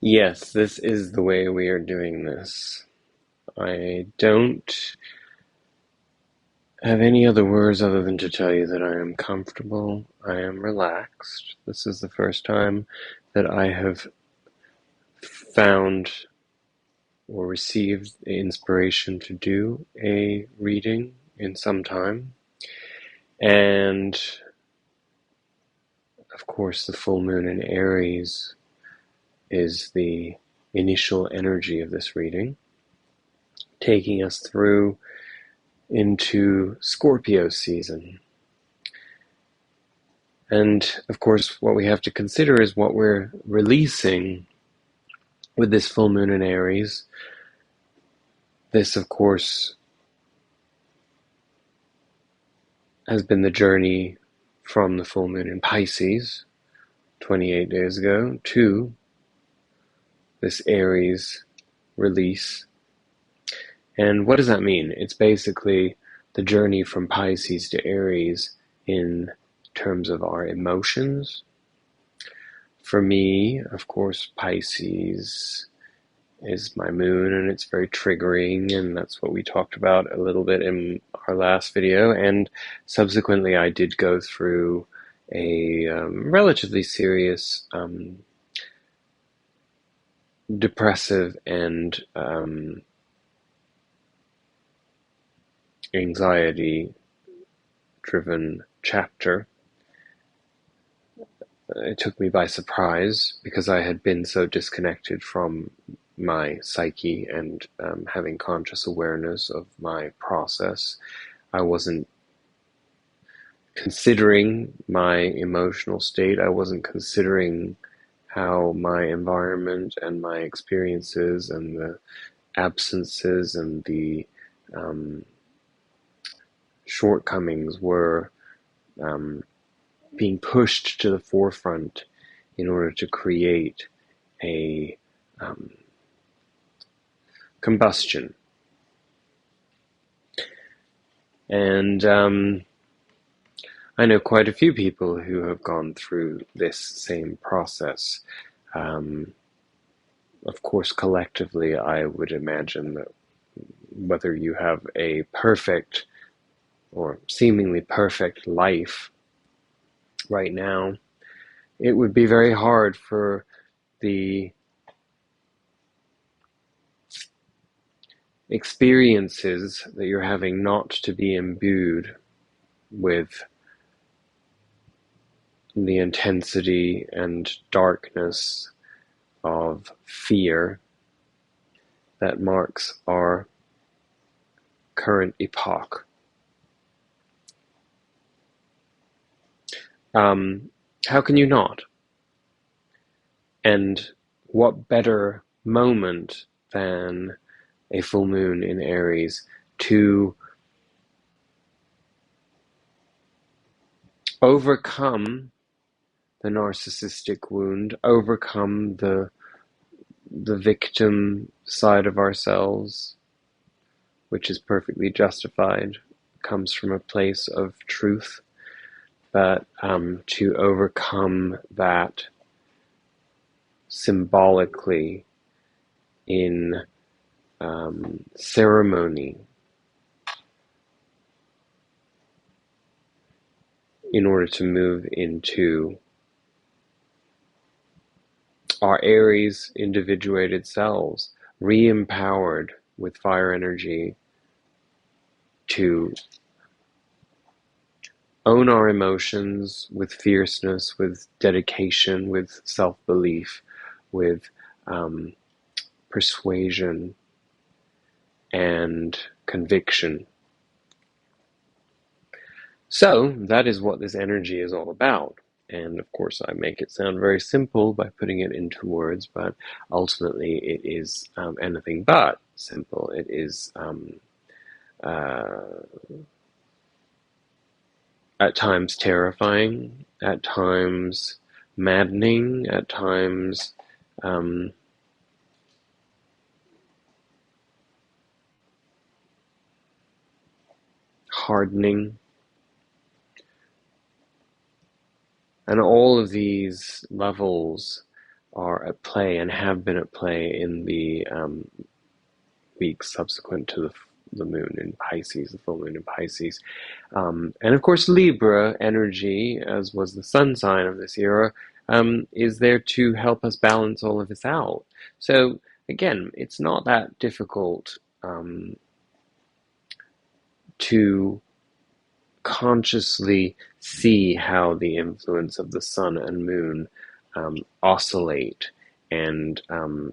Yes, this is the way we are doing this. I don't have any other words other than to tell you that I am comfortable, I am relaxed. This is the first time that I have found or received the inspiration to do a reading in some time. And of course, the full moon in Aries is the initial energy of this reading, taking us through into Scorpio season. And of course, what we have to consider is what we're releasing with this full moon in Aries. This, of course, has been the journey from the full moon in Pisces 28 days ago to this Aries release. And what does that mean? It's basically the journey from Pisces to Aries in terms of our emotions. For me, of course, Pisces is my moon, and it's very triggering, and that's what we talked about a little bit in our last video. And subsequently, I did go through a relatively serious depressive and anxiety-driven chapter. It took me by surprise because I had been so disconnected from my psyche and having conscious awareness of my process. I wasn't considering my emotional state. I wasn't considering how my environment and my experiences and the absences and the shortcomings were being pushed to the forefront in order to create a combustion. And I know quite a few people who have gone through this same process. Of course, collectively, I would imagine that whether you have a perfect or seemingly perfect life right now, it would be very hard for the experiences that you're having not to be imbued with the intensity and darkness of fear that marks our current epoch. How can you not? And what better moment than a full moon in Aries to overcome the narcissistic wound, overcome the victim side of ourselves, which is perfectly justified, comes from a place of truth, but to overcome that symbolically in ceremony in order to move into our Aries individuated selves, re-empowered with fire energy to own our emotions with fierceness, with dedication, with self-belief, with persuasion and conviction. So that is what this energy is all about. And of course, I make it sound very simple by putting it into words, but ultimately it is anything but simple. It is at times terrifying, at times maddening, at times hardening. And all of these levels are at play and have been at play in the weeks subsequent to the moon in Pisces, the full moon in Pisces. And of course, Libra energy, as was the sun sign of this era, is there to help us balance all of this out. So again, it's not that difficult to consciously see how the influence of the sun and moon oscillate, and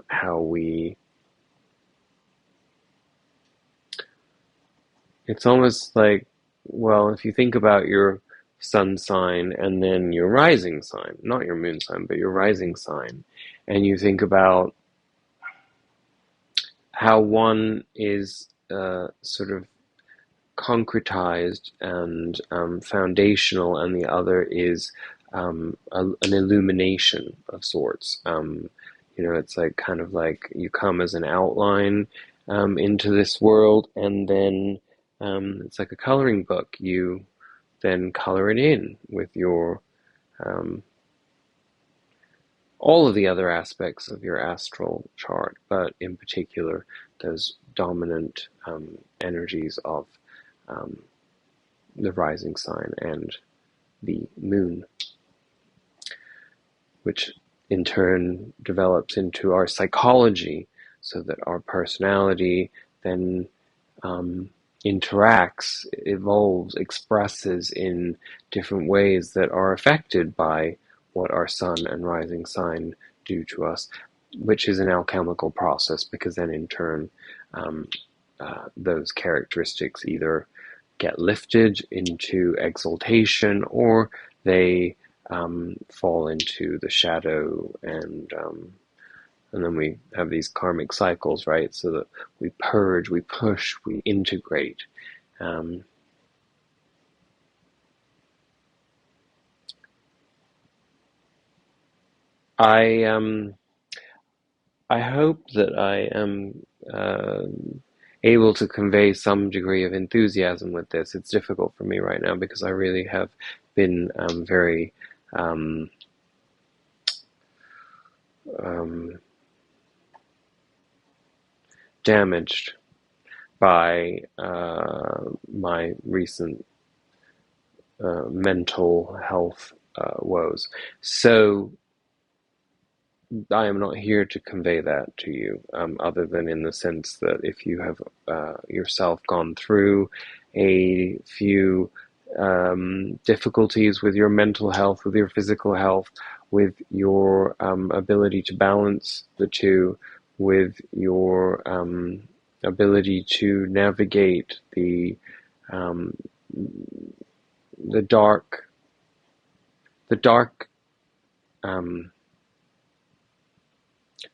how it's almost like, well, if you think about your sun sign and then your rising sign, not your moon sign, but your rising sign, and you think about how one is sort of concretized and foundational, and the other is an illumination of sorts. It's like kind of like you come as an outline into this world, and then it's like a coloring book. You then color it in with your um, all of the other aspects of your astral chart, but in particular those dominant energies of um, the rising sign and the moon, which in turn develops into our psychology, so that our personality then um, interacts, evolves, expresses in different ways that are affected by what our sun and rising sign do to us, which is an alchemical process, because then in turn um, those characteristics either get lifted into exaltation, or they fall into the shadow, and then we have these karmic cycles, right? So that we purge, we push, we integrate. Um, I I hope that I am able to convey some degree of enthusiasm with this. It's difficult for me right now because I really have been very um, um, damaged by my recent mental health woes. So I am not here to convey that to you, other than in the sense that if you have yourself gone through a few difficulties with your mental health, with your physical health, with your ability to balance the two, with your ability to navigate um, the dark um,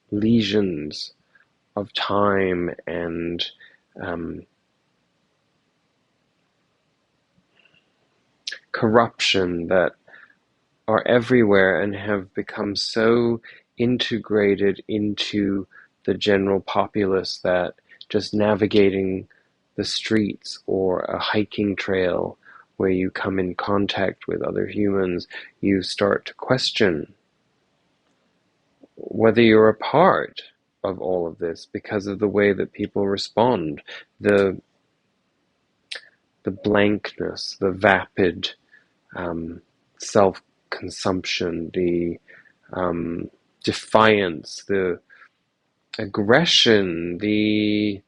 lesions of time and um, corruption that are everywhere and have become so integrated into the general populace that just navigating the streets or a hiking trail where you come in contact with other humans, you start to question whether you're a part of all of this because of the way that people respond, the the blankness, the vapid self-consumption, the defiance, the aggression, the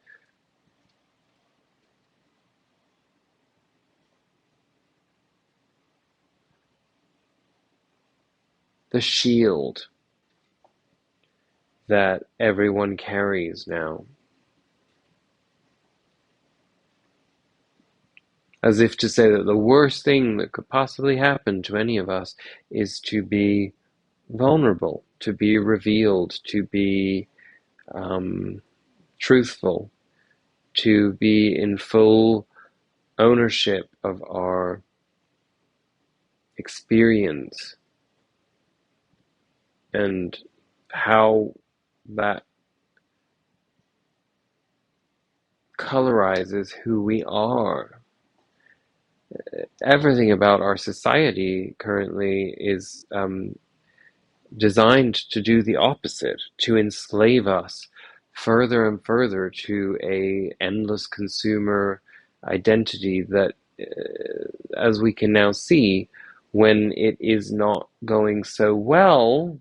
shield that everyone carries now. As if to say that the worst thing that could possibly happen to any of us is to be vulnerable, to be revealed, to be um, truthful, to be in full ownership of our experience, and how that colorizes who we are. Everything about our society currently is designed to do the opposite, to enslave us further and further to a endless consumer identity that, as we can now see, when it is not going so well,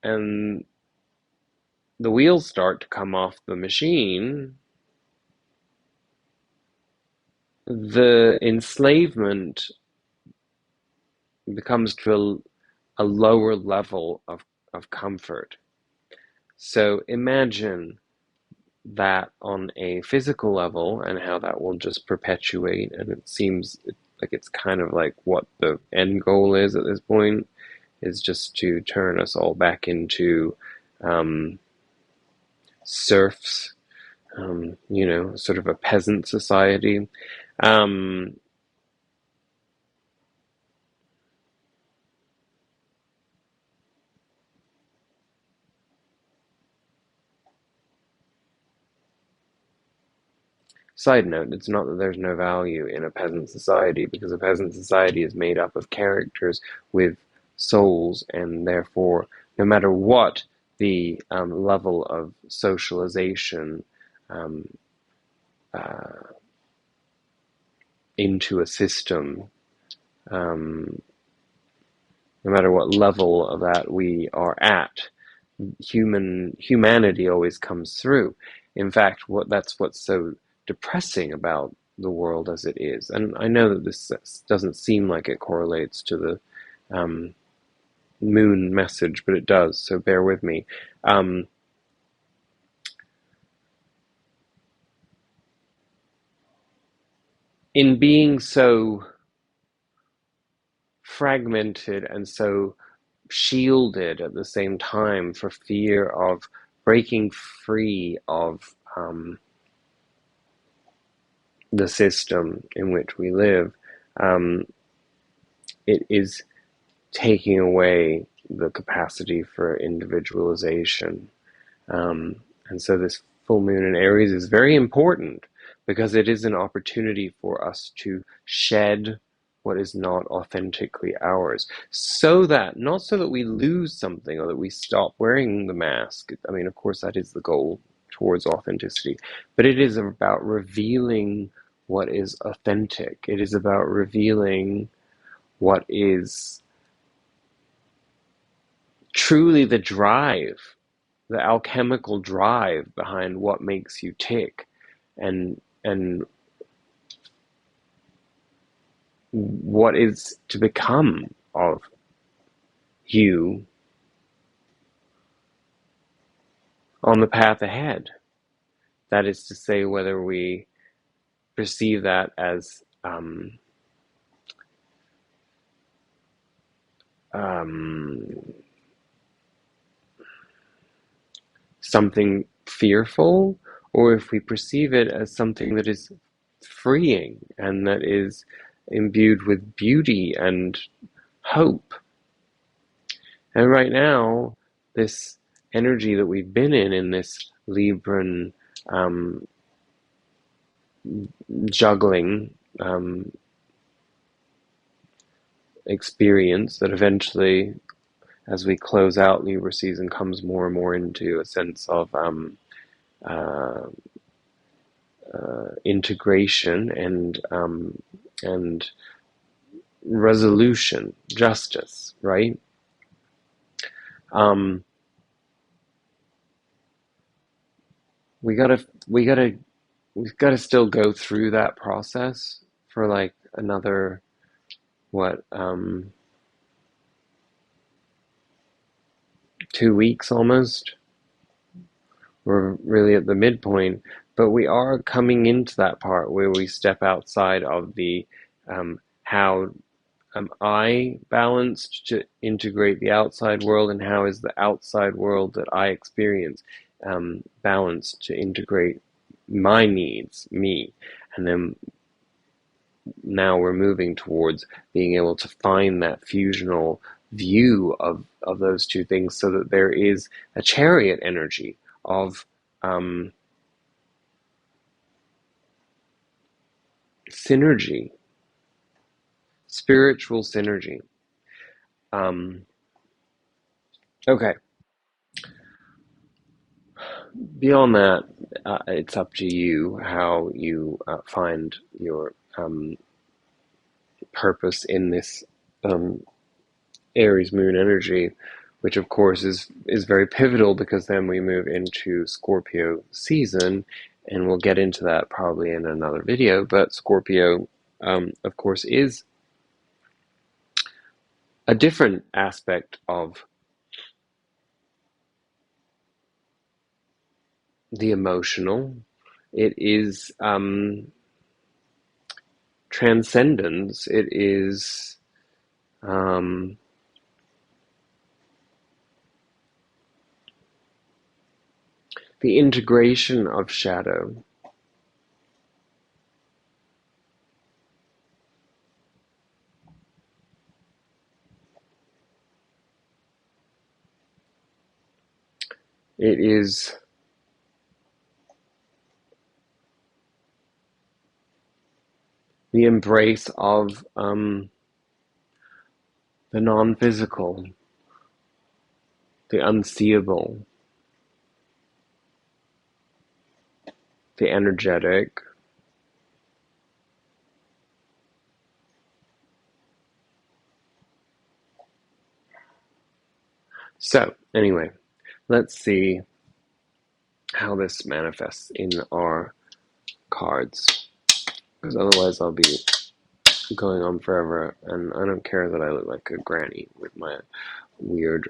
and the wheels start to come off the machine, the enslavement becomes to a lower level of comfort. So imagine that on a physical level and how that will just perpetuate. And it seems like it's kind of like what the end goal is at this point, is just to turn us all back into um, serfs, sort of a peasant society. Um, Side note, it's not that there's no value in a peasant society, because a peasant society is made up of characters with souls, and therefore, no matter what the level of socialization um, uh, into a system, um, no matter what level of that we are at, humanity always comes through. In fact, that's what's so depressing about the world as it is. And I know that this doesn't seem like it correlates to the um, moon message, but it does. So bear with me. Um, in being so fragmented and so shielded at the same time for fear of breaking free of the system in which we live, um, it is taking away the capacity for individualization. Um, and so this full moon in Aries is very important because it is an opportunity for us to shed what is not authentically ours, so that, not so that we lose something or that we stop wearing the mask. I mean, of course, that is the goal towards authenticity, but it is about revealing what is authentic. It is about revealing what is truly the drive, the alchemical drive behind what makes you tick, and what is to become of you on the path ahead. That is to say, whether we perceive that as um, something fearful, or if we perceive it as something that is freeing and that is imbued with beauty and hope. And right now, this energy that we've been in this Libran um, juggling experience, that eventually, as we close out Libra season, comes more and more into a sense of uh, integration and resolution, justice, right? Um, we gotta we've gotta still go through that process for like another, what, 2 weeks almost. We're really at the midpoint, but we are coming into that part where we step outside of the how am I balanced to integrate the outside world, and how is the outside world that I experience balanced to integrate my needs, me. And then now we're moving towards being able to find that fusional view of those two things, so that there is a chariot energy of um, synergy, spiritual synergy. Okay. Beyond that, it's up to you how you find your purpose in this um, Aries moon energy, which of course is very pivotal because then we move into Scorpio season, and we'll get into that probably in another video. But Scorpio, of course, is a different aspect of the emotional. It is transcendence. It is um, the integration of shadow. It is the embrace of the non-physical, the unseeable, the energetic. So, anyway, let's see how this manifests in our cards, because otherwise I'll be going on forever, and I don't care that I look like a granny with my weird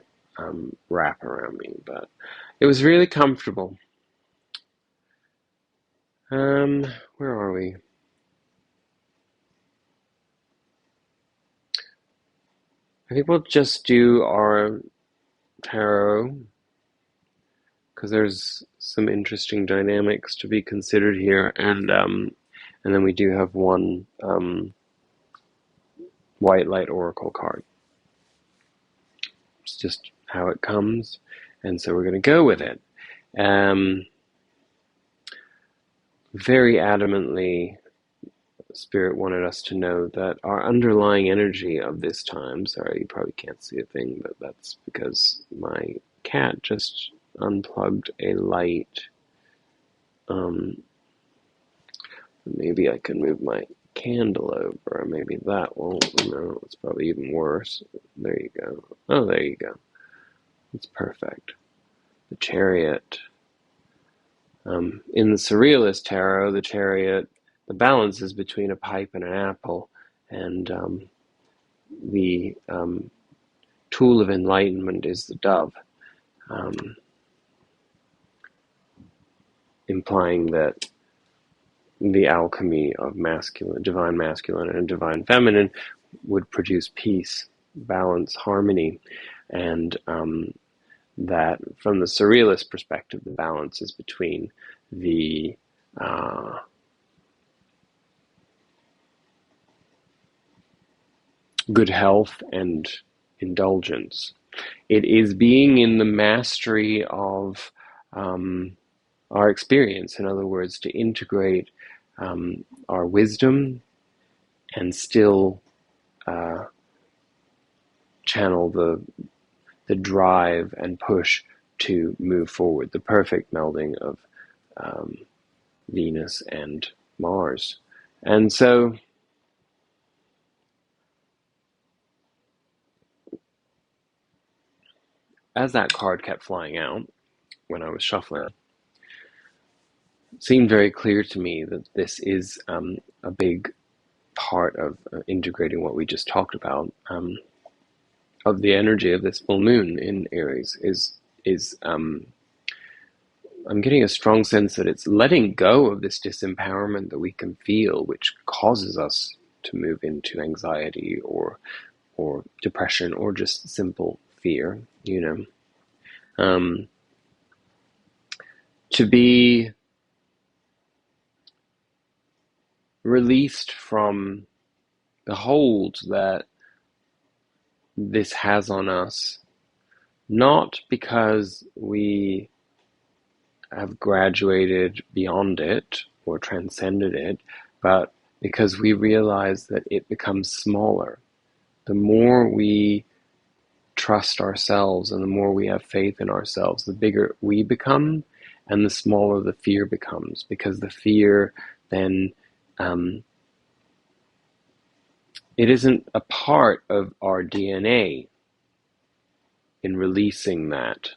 wrap around me, but it was really comfortable. Where are we? I think we'll just do our tarot, because there's some interesting dynamics to be considered here, and then we do have one white light oracle card. It's just how it comes, and so we're going to go with it. Very adamantly, Spirit wanted us to know that our underlying energy of this time, sorry, you probably can't see a thing, but that's because my cat just unplugged a light. Maybe I can move my candle over, maybe that won't, no, it's probably even worse. There you go. Oh, there you go. It's perfect. The Chariot. In the Surrealist Tarot, the Chariot, the balance is between a pipe and an apple, and the tool of enlightenment is the dove, um, implying that the alchemy of divine masculine and divine feminine would produce peace, balance, harmony, and that from the Surrealist perspective, the balance is between the good health and indulgence. It is being in the mastery of our experience. In other words, to integrate our wisdom and still channel the drive and push to move forward. The perfect melding of Venus and Mars. And so as that card kept flying out when I was shuffling, it seemed very clear to me that this is a big part of integrating what we just talked about, of the energy of this full moon in Aries is I'm getting a strong sense that it's letting go of this disempowerment that we can feel, which causes us to move into anxiety or depression or just simple fear, to be released from the hold that this has on us, not because we have graduated beyond it or transcended it, but because we realize that it becomes smaller. The more we trust ourselves and the more we have faith in ourselves, the bigger we become and the smaller the fear becomes, because the fear then, um, it isn't a part of our DNA in releasing that.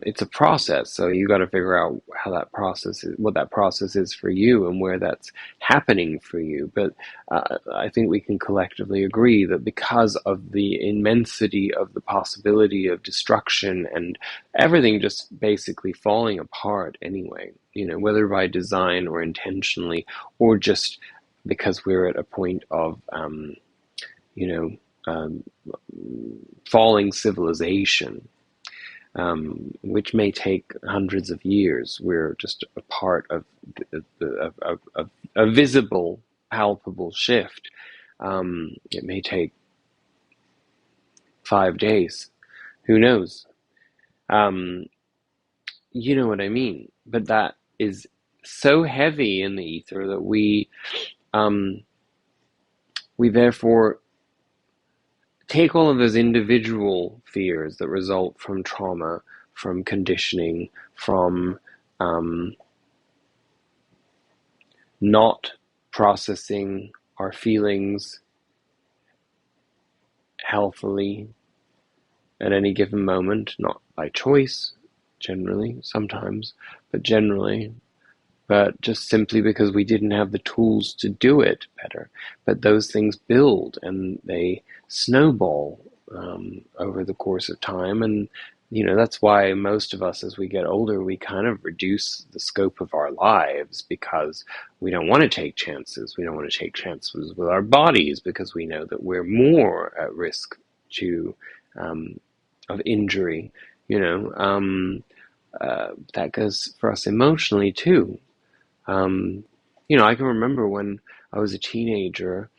It's a process, so you got to figure out how that process is, what that process is for you, and where that's happening for you. But I think we can collectively agree that because of the immensity of the possibility of destruction and everything just basically falling apart anyway, whether by design or intentionally, or just because we're at a point of, you know, um, falling civilization, which may take hundreds of years. We're just a part of a visible, palpable shift. It may take 5 days. Who knows? Um, you know what I mean? But that is so heavy in the ether that um, we therefore take all of those individual fears that result from trauma, from conditioning, from um, not processing our feelings healthily at any given moment, not by choice, generally, sometimes, but generally, but just simply because we didn't have the tools to do it better. But those things build and they snowball over the course of time. And, that's why most of us, as we get older, we kind of reduce the scope of our lives because we don't want to take chances. We don't want to take chances with our bodies because we know that we're more at risk to um, of injury. You know, that goes for us emotionally too. Um, I can remember when I was a teenager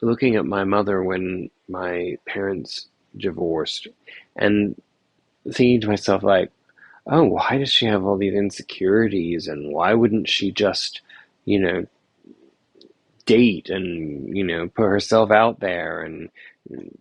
looking at my mother when my parents divorced and thinking to myself, like, oh, why does she have all these insecurities and why wouldn't she just, you know, date and, put herself out there and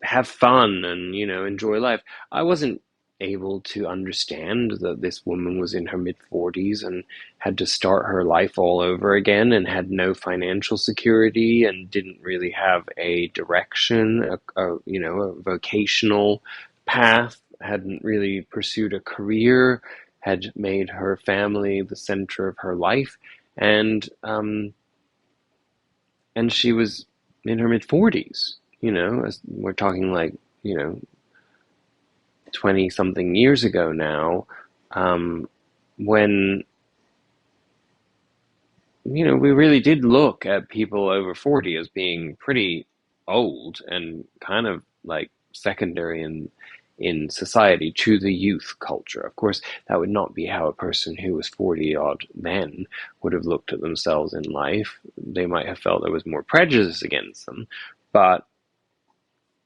have fun and, enjoy life. I wasn't able to understand that this woman was in her mid 40s and had to start her life all over again and had no financial security and didn't really have a direction, a vocational path, hadn't really pursued a career, had made her family the center of her life. And she was in her mid 40s, we're talking like, 20 something years ago now, when, we really did look at people over 40 as being pretty old and kind of like secondary in society to the youth culture. Of course, that would not be how a person who was 40 odd then would have looked at themselves in life. They might have felt there was more prejudice against them, but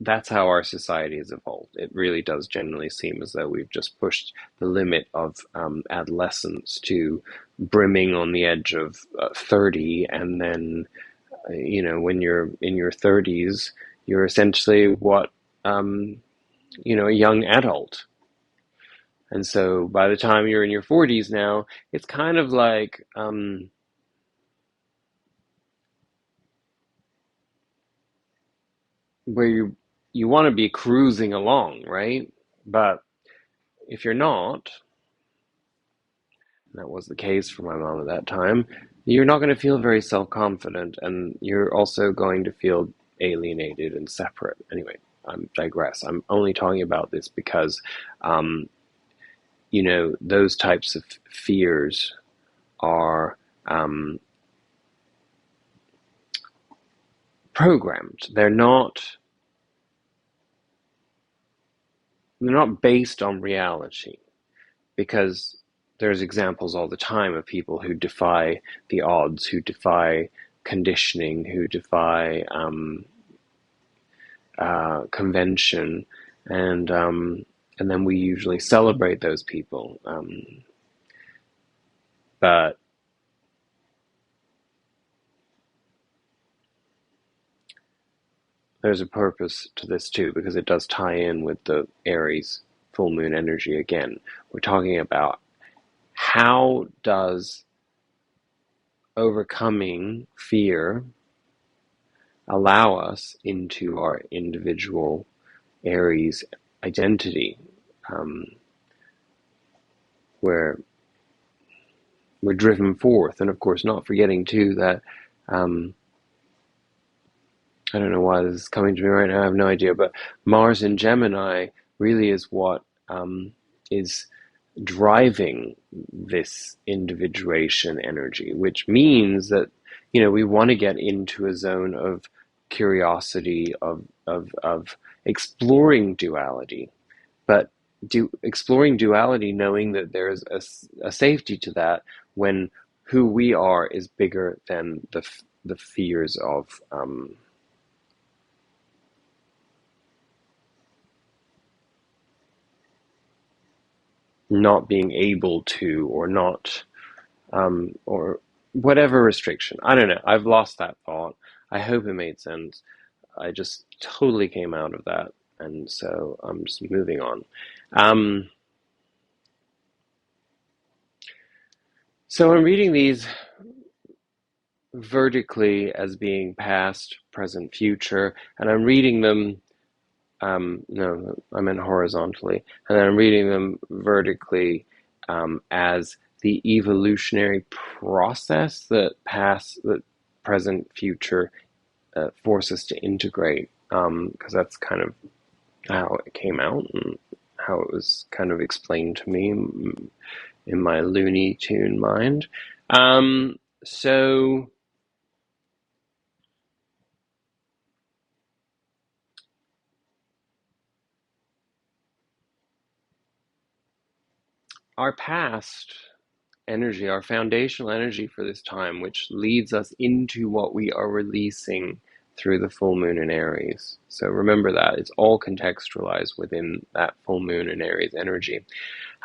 that's how our society has evolved. It really does generally seem as though we've just pushed the limit of adolescence to brimming on the edge of 30, and then, when you're in your 30s, you're essentially what, a young adult. And so by the time you're in your 40s now, it's kind of like, where you want to be cruising along, right? But if you're not, that was the case for my mom at that time, you're not going to feel very self-confident, and you're also going to feel alienated and separate. Anyway, I digress. I'm only talking about this because, those types of fears are programmed. They're not based on reality, because there's examples all the time of people who defy the odds, who defy conditioning, who defy convention, and then we usually celebrate those people. But there's a purpose to this too, because it does tie in with the Aries full moon energy again. We're talking about how does overcoming fear allow us into our individual Aries identity, um, where we're driven forth. And of course, not forgetting too that um, I don't know why this is coming to me right now, I have no idea, but Mars in Gemini really is what is driving this individuation energy, which means that, we want to get into a zone of curiosity, of exploring duality, but exploring duality knowing that there's a safety to that when who we are is bigger than the fears of not being able to, or not, or whatever restriction. I don't know. I've lost that thought. I hope it made sense. I just totally came out of that, and so I'm just moving on. Um, so I'm reading these vertically as being past, present, future, and I'm reading them. No, I meant horizontally, and then I'm reading them vertically as the evolutionary process that present, future force us to integrate, because that's kind of how it came out and how it was kind of explained to me in my Looney Tune mind. So our past energy, our foundational energy for this time, which leads us into what we are releasing through the full moon in Aries. So remember that it's all contextualized within that full moon in Aries energy.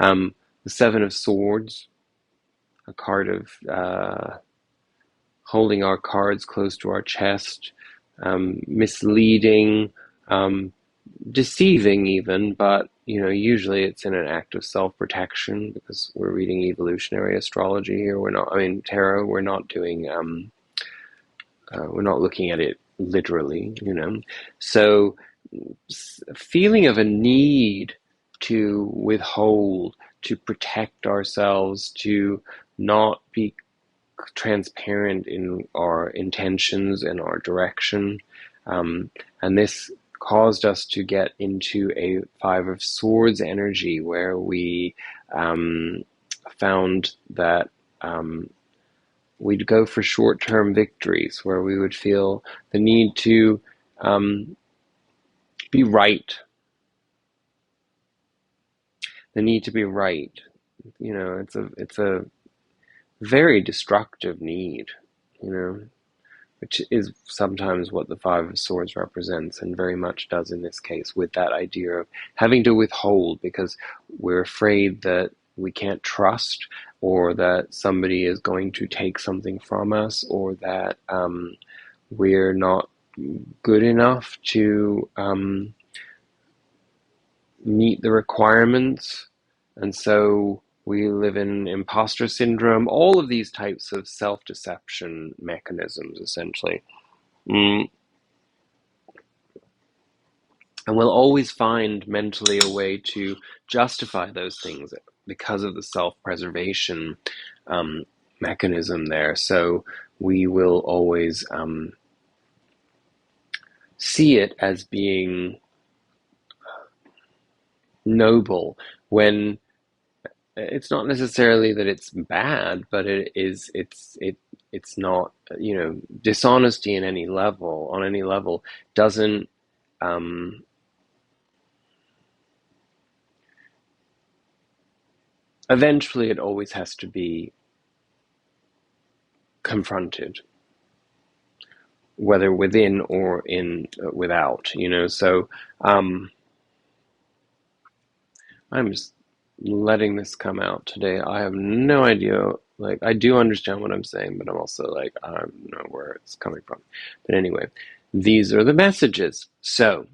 The Seven of Swords, a card of holding our cards close to our chest, misleading, um, deceiving even, but usually it's in an act of self-protection because we're reading evolutionary astrology here. We're not, I mean, tarot. We're not looking at it literally. So, feeling of a need to withhold, to protect ourselves, to not be transparent in our intentions and our direction. And this caused us to get into a Five of Swords energy where we found that we'd go for short-term victories, where we would feel the need to um, be right, the need to be right. It's a very destructive need, you know. Which is sometimes what the Five of Swords represents, and very much does in this case, with that idea of having to withhold because we're afraid that we can't trust, or that somebody is going to take something from us, or that we're not good enough to meet the requirements, and so we live in imposter syndrome, all of these types of self-deception mechanisms, essentially. Mm, And we'll always find mentally a way to justify those things because of the self-preservation um, mechanism there. So we will always see it as being noble when it's not necessarily that it's bad, but it's not, dishonesty in any level, on any level, doesn't um, eventually it always has to be confronted, whether within or in without. So I'm just letting this come out today. I have no idea. Like, I do understand what I'm saying, but I'm also like, I don't know where it's coming from. But anyway, these are the messages. So,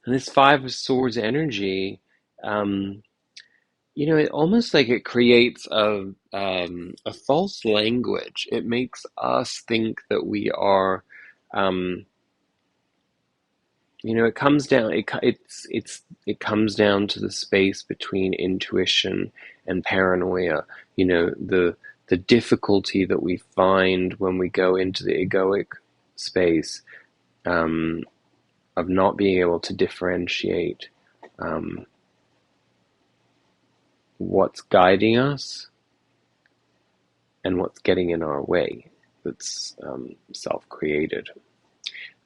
this Five of Swords energy, um, it almost like it creates a false language. It makes us think that we are, um, it comes down. It comes down to the space between intuition and paranoia. The difficulty that we find when we go into the egoic space, um, of not being able to differentiate, um, what's guiding us and what's getting in our way. That's self-created.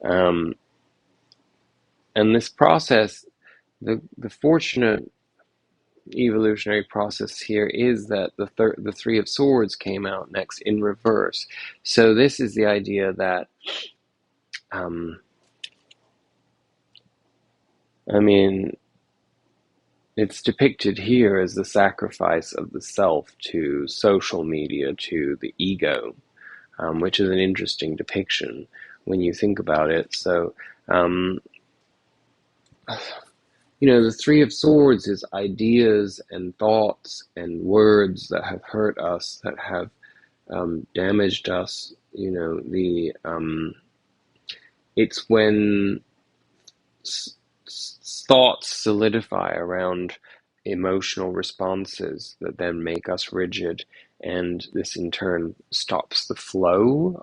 Um, and this process, the fortunate evolutionary process here is that the Three of Swords came out next in reverse. So this is the idea that, um, I mean, it's depicted here as the sacrifice of the self to social media, to the ego, which is an interesting depiction when you think about it. So, um, the Three of Swords is ideas and thoughts and words that have hurt us, that have damaged us. It's when thoughts solidify around emotional responses that then make us rigid, and this in turn stops the flow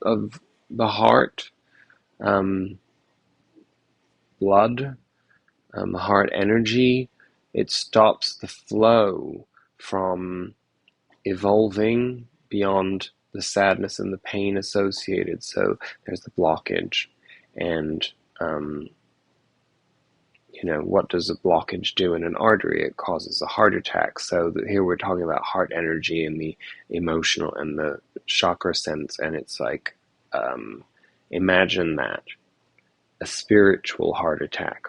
of the heart, um, blood, heart energy. It stops the flow from evolving beyond the sadness and the pain associated. So there's the blockage. And, what does a blockage do in an artery? It causes a heart attack. So here we're talking about heart energy and the emotional and the chakra sense. And it's like, imagine that, a spiritual heart attack.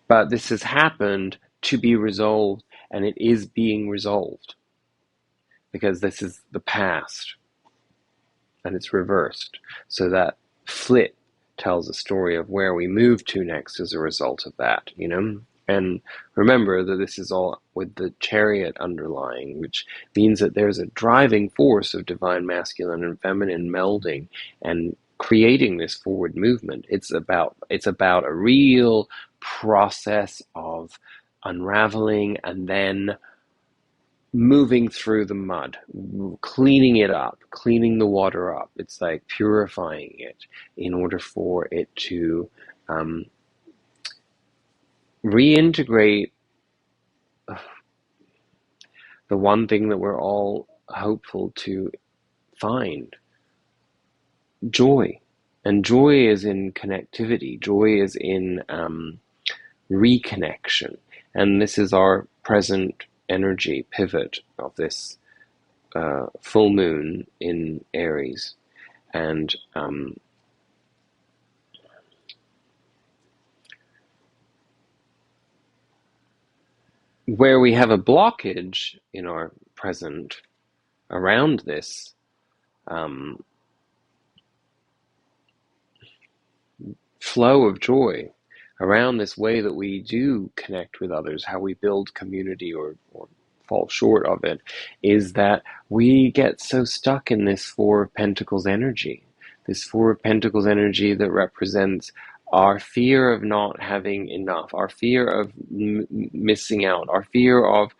But this has happened to be resolved, and it is being resolved because this is the past and it's reversed. So that flip tells a story of where we move to next as a result of that. And remember that this is all with the Chariot underlying, which means that there's a driving force of divine masculine and feminine melding and creating this forward movement. It's about a real process of unraveling and then moving through the mud, cleaning it up, cleaning the water up. It's like purifying it in order for it to reintegrate the one thing that we're all hopeful to find: joy. And joy is in connectivity. Joy is in reconnection. And this is our present energy pivot of this full moon in Aries. And where we have a blockage in our present around this flow of joy, around this way that we do connect with others, how we build community or fall short of it, is that we get so stuck in this Four of Pentacles energy. This Four of Pentacles energy that represents our fear of not having enough, our fear of missing out, our fear of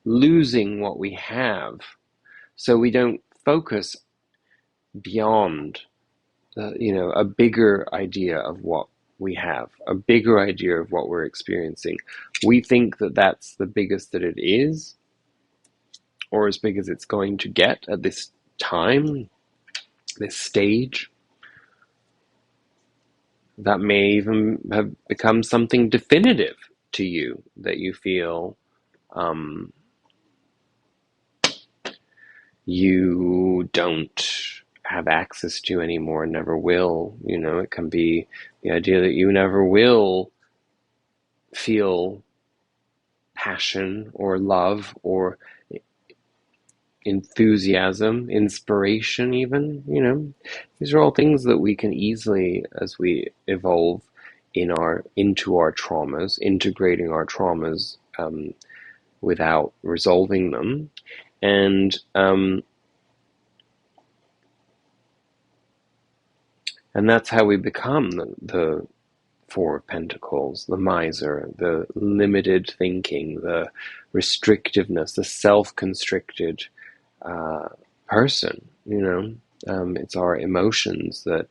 losing what we have. So we don't focus beyond a bigger idea of what we have, a bigger idea of what we're experiencing. We think that that's the biggest that it is, or as big as it's going to get at this time, this stage. That may even have become something definitive to you that you feel you don't have access to anymore, never will. It can be the idea that you never will feel passion or love or enthusiasm, inspiration even, these are all things that we can easily, as we evolve into our traumas, integrating our traumas without resolving them. And that's how we become the Four of Pentacles, the miser, the limited thinking, the restrictiveness, the self-constricted person. It's our emotions that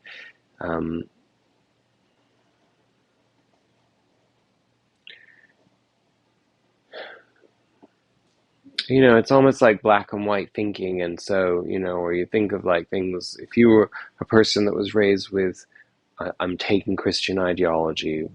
it's almost like black and white thinking. And so, or you think of like things, if you were a person that was raised with, I'm taking Christian ideology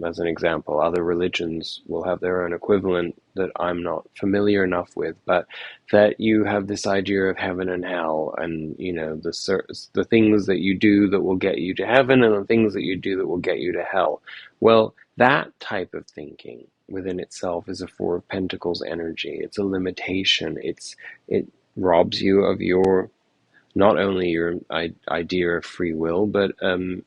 as an example. Other religions will have their own equivalent that I'm not familiar enough with, but that you have this idea of heaven and hell, and the things that you do that will get you to heaven, and the things that you do that will get you to hell. Well, that type of thinking within itself is a Four of Pentacles energy. It's a limitation. It robs you of your not only your idea of free will, but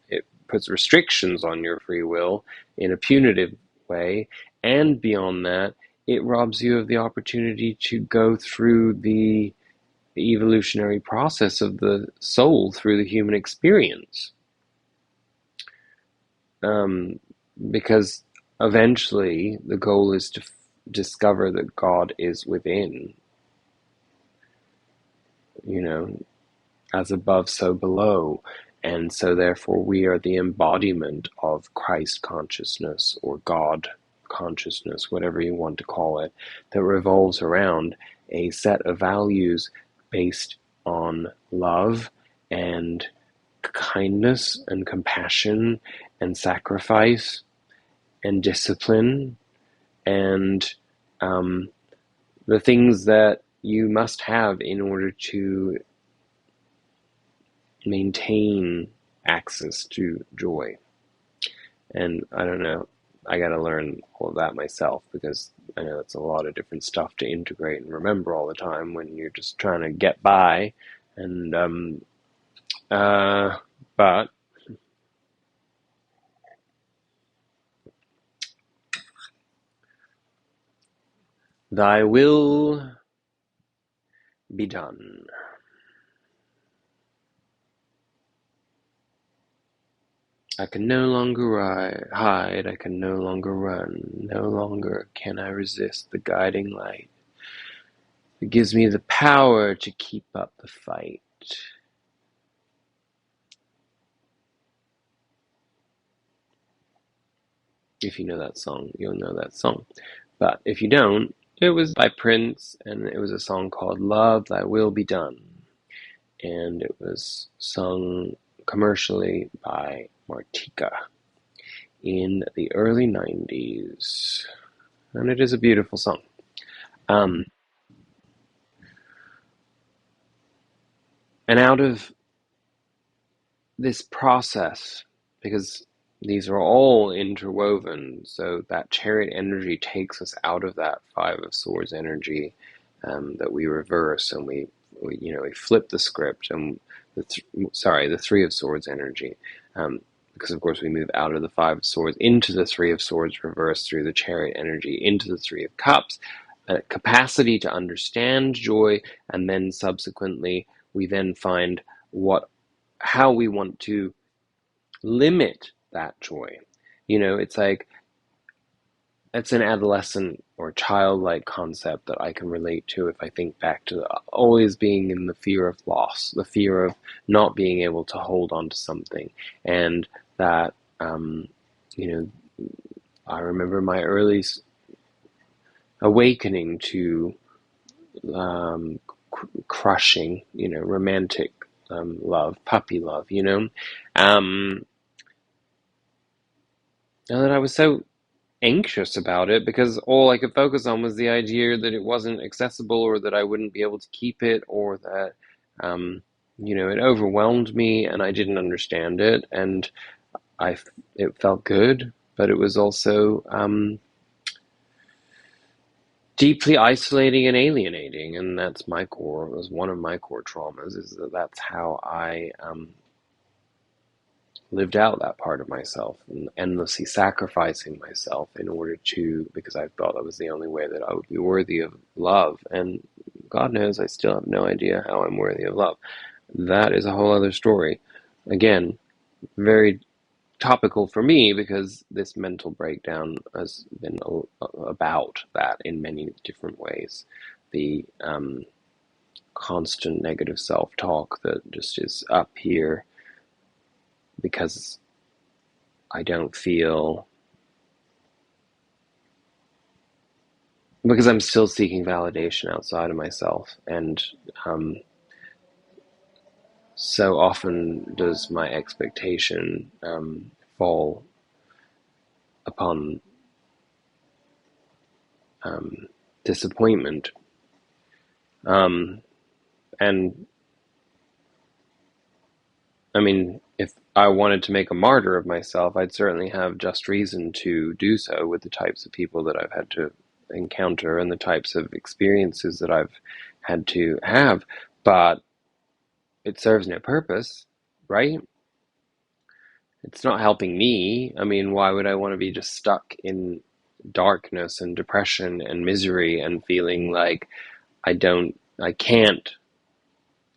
it puts restrictions on your free will in a punitive way. And beyond that, it robs you of the opportunity to go through the evolutionary process of the soul through the human experience. Because eventually the goal is to discover that God is within, as above, so below. And so therefore we are the embodiment of Christ consciousness or God consciousness, whatever you want to call it, that revolves around a set of values based on love and kindness and compassion and sacrifice and discipline and the things that you must have in order to maintain access to joy. And I don't know, I gotta learn all of that myself, because I know it's a lot of different stuff to integrate and remember all the time when you're just trying to get by. And but thy will be done. I can no longer hide, I can no longer run, no longer can I resist the guiding light. It gives me the power to keep up the fight. If you know that song, you'll know that song. But if you don't, it was by Prince, and it was a song called Love Thy Will Be Done. And it was sung commercially by Martika in the early 90s. And it is a beautiful song. And out of this process, because these are all interwoven, so that Chariot energy takes us out of that Five of Swords energy that we reverse, and we flip the script, and the Three of Swords energy, because of course we move out of the Five of Swords into the Three of Swords reverse through the Chariot energy into the Three of Cups, a capacity to understand joy, and then subsequently we then find how we want to limit that joy. It's like, it's an adolescent or childlike concept that I can relate to if I think back to always being in the fear of loss, the fear of not being able to hold on to something. And that, I remember my early awakening to crushing, romantic love, puppy love, and that I was so anxious about it because all I could focus on was the idea that it wasn't accessible, or that I wouldn't be able to keep it, or that, it overwhelmed me and I didn't understand it, and it felt good, but it was also, deeply isolating and alienating, and that's my core. It was one of my core traumas. Is that that's how I lived out that part of myself, and endlessly sacrificing myself in order to, because I thought that was the only way that I would be worthy of love. And God knows I still have no idea how I'm worthy of love. That is a whole other story. Again, very topical for me because this mental breakdown has been about that in many different ways. The constant negative self-talk that just is up here because I don't feel, because I'm still seeking validation outside of myself, and um, so often does my expectation fall upon um, disappointment. Um, and I mean, if I wanted to make a martyr of myself, I'd certainly have just reason to do so with the types of people that I've had to encounter and the types of experiences that I've had to have. But it serves no purpose, right? It's not helping me. I mean, why would I want to be just stuck in darkness and depression and misery and feeling like I can't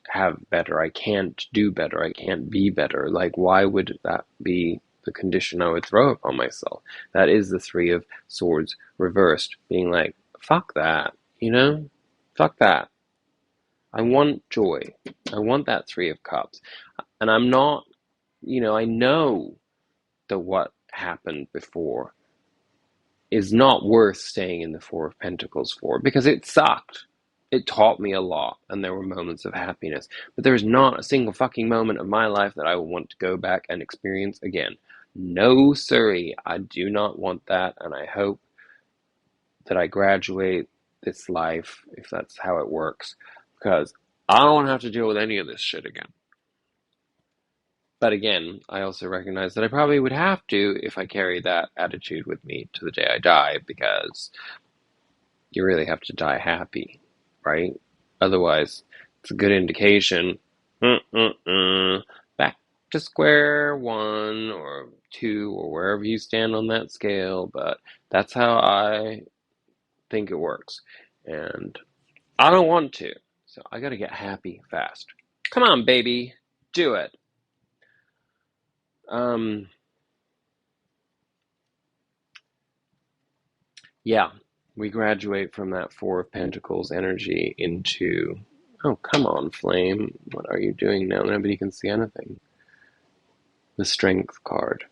have better, I can't do better, I can't be better? Like, why would that be the condition I would throw upon myself? That is the Three of Swords reversed, being like, fuck that, you know? Fuck that. I want joy. I want that Three of Cups. And I'm not, I know that what happened before is not worth staying in the Four of Pentacles for, because it sucked. It taught me a lot, and there were moments of happiness. But there is not a single fucking moment of my life that I will want to go back and experience again. No, siree, I do not want that, and I hope that I graduate this life, if that's how it works, because I don't want to have to deal with any of this shit again. But again, I also recognize that I probably would have to if I carry that attitude with me to the day I die, because you really have to die happy, right? Otherwise, it's a good indication. Back to square one or two or wherever you stand on that scale, but that's how I think it works. And I don't want to, so I gotta get happy fast. Come on, baby, do it. Um, yeah, we graduate from that Four of Pentacles energy into, oh, come on, Flame. What are you doing now? Nobody can see anything. The Strength card.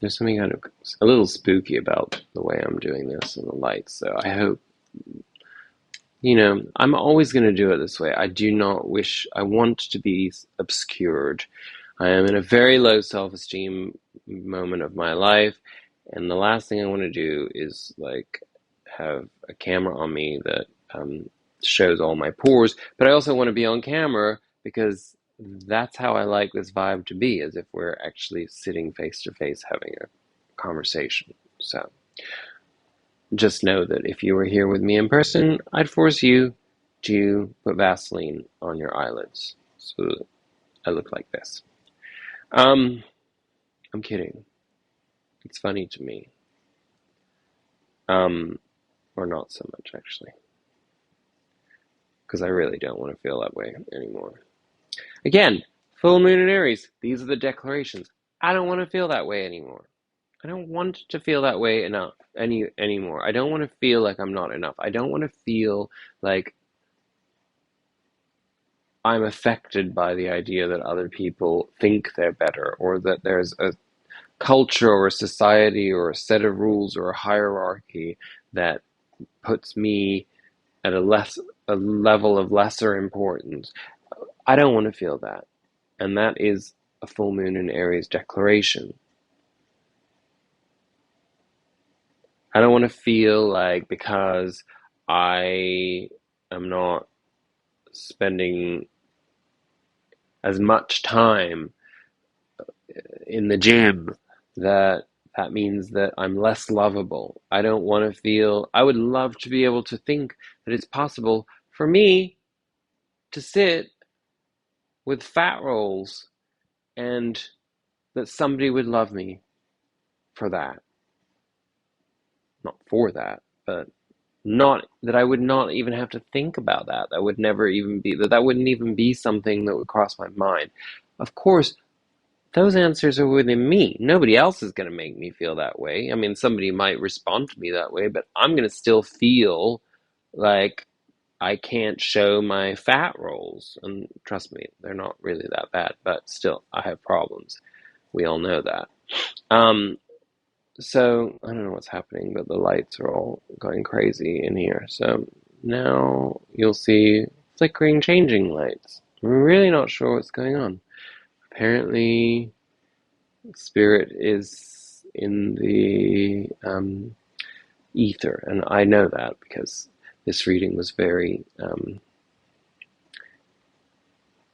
There's something kind of a little spooky about the way I'm doing this and the lights, so I hope, I'm always going to do it this way. I want to be obscured. I am in a very low self-esteem moment of my life, and the last thing I want to do is like have a camera on me that shows all my pores, but I also want to be on camera because that's how I like this vibe to be, as if we're actually sitting face to face having a conversation. So just know that if you were here with me in person, I'd force you to put Vaseline on your eyelids so that I look like this. Um, I'm kidding. It's funny to me. Um, or not so much, actually. Because I really don't want to feel that way anymore. Again, full moon in Aries. These are the declarations. I don't want to feel that way anymore. I don't want to feel that way anymore. I don't want to feel like I'm not enough. I don't want to feel like I'm affected by the idea that other people think they're better, or that there's a culture or a society or a set of rules or a hierarchy that puts me at a level of lesser importance. I don't want to feel that. And that is a full moon in Aries declaration. I don't want to feel like because I am not spending as much time in the gym that that means that I'm less lovable. I don't want to feel, I would love to be able to think that it's possible for me to sit with fat rolls and that somebody would love me for that. Not for that, but not that I would not even have to think about that. That would never even be, that wouldn't even be something that would cross my mind. Of course, those answers are within me. Nobody else is going to make me feel that way. I mean, somebody might respond to me that way, but I'm going to still feel like I can't show my fat rolls. And trust me, they're not really that bad, but still, I have problems. We all know that. Um, so, I don't know what's happening, but the lights are all going crazy in here. So now you'll see flickering, changing lights. I'm really not sure what's going on. Apparently, spirit is in the ether, and I know that because this reading was very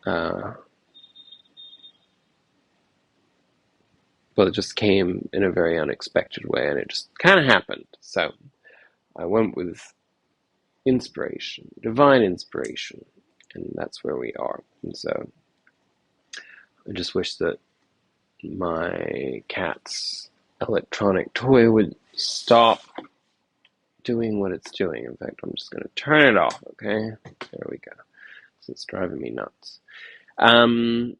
well, it just came in a very unexpected way, and it just kind of happened. So I went with inspiration, divine inspiration, and that's where we are. And so I just wish that my cat's electronic toy would stop doing what it's doing. In fact, I'm just going to turn it off, okay? There we go. So it's driving me nuts. Um,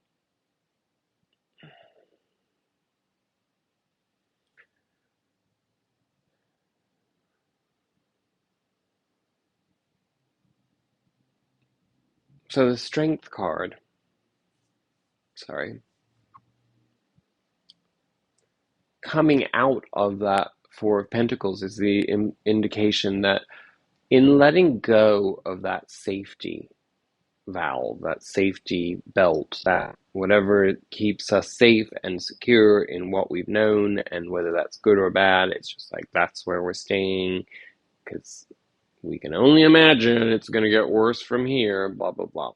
so the Strength card, sorry, coming out of that Four of Pentacles is the indication that in letting go of that safety valve, that safety belt, that whatever keeps us safe and secure in what we've known, and whether that's good or bad, it's just like that's where we're staying because we can only imagine it's going to get worse from here, blah, blah, blah.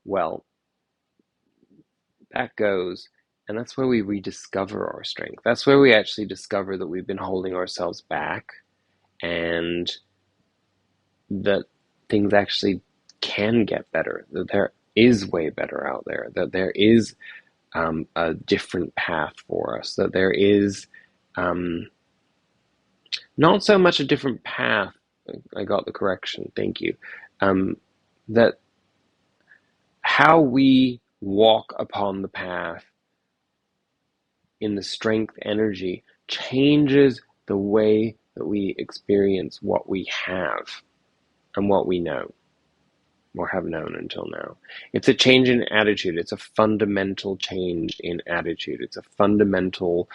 Well, that goes, and that's where we rediscover our strength. That's where we actually discover that we've been holding ourselves back and that things actually can get better, that there is way better out there, that there is a different path for us, that there is not so much a different path. I got the correction, thank you. That how we walk upon the path in the strength energy changes the way that we experience what we have and what we know or have known until now. It's a change in attitude. It's a fundamental change in attitude. It's a fundamental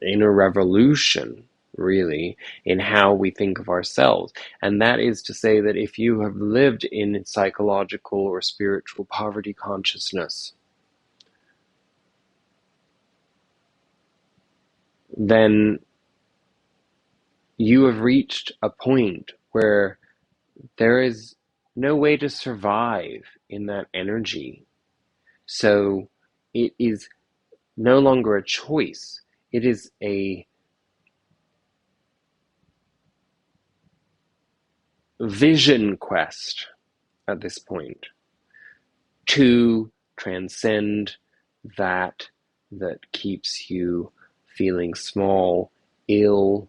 inner revolution, really, in how we think of ourselves. And that is to say that if you have lived in psychological or spiritual poverty consciousness, then you have reached a point where there is no way to survive in that energy. So it is no longer a choice. It is a vision quest at this point to transcend that keeps you feeling small, ill,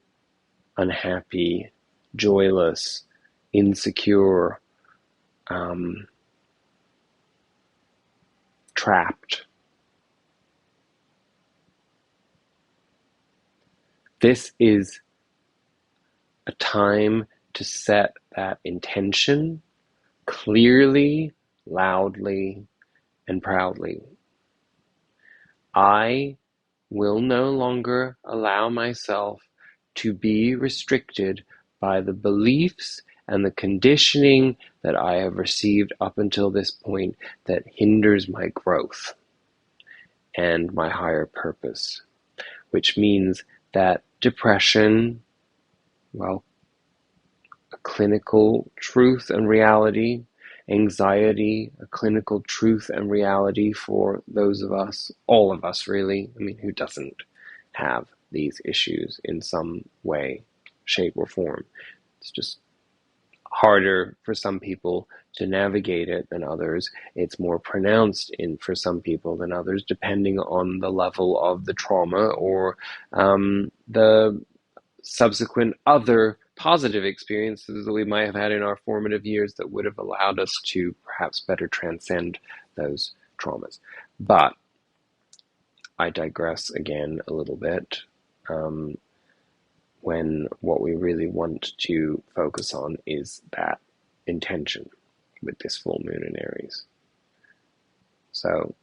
unhappy, joyless, insecure, trapped. This is a time to set that intention clearly, loudly, and proudly. I will no longer allow myself to be restricted by the beliefs and the conditioning that I have received up until this point that hinders my growth and my higher purpose, which means that depression, well, a clinical truth and reality, anxiety, a clinical truth and reality for those of us, all of us really, I mean, who doesn't? have these issues in some way, shape, or form. It's just harder for some people to navigate it than others. It's more pronounced for some people than others, depending on the level of the trauma or the subsequent other positive experiences that we might have had in our formative years that would have allowed us to perhaps better transcend those traumas. But I digress again a little bit. When what we really want to focus on is that intention with this full moon in Aries. So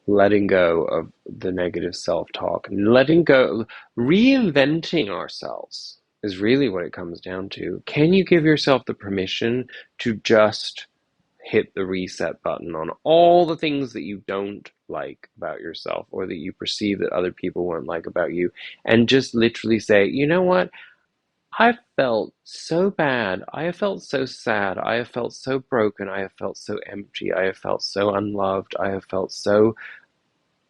letting go of the negative self-talk, letting go, reinventing ourselves is really what it comes down to. Can you give yourself the permission to just hit the reset button on all the things that you don't like about yourself or that you perceive that other people won't like about you, and just literally say, you know what? I felt so bad. I have felt so sad. I have felt so broken. I have felt so empty. I have felt so unloved. I have felt so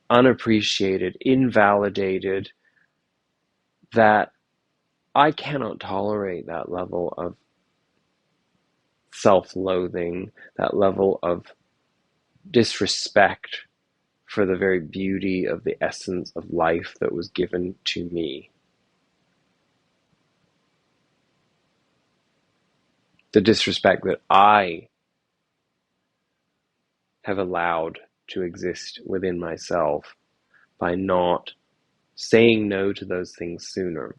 unappreciated, invalidated, that I cannot tolerate that level of self-loathing, that level of disrespect for the very beauty of the essence of life that was given to me. The disrespect that I have allowed to exist within myself by not saying no to those things sooner.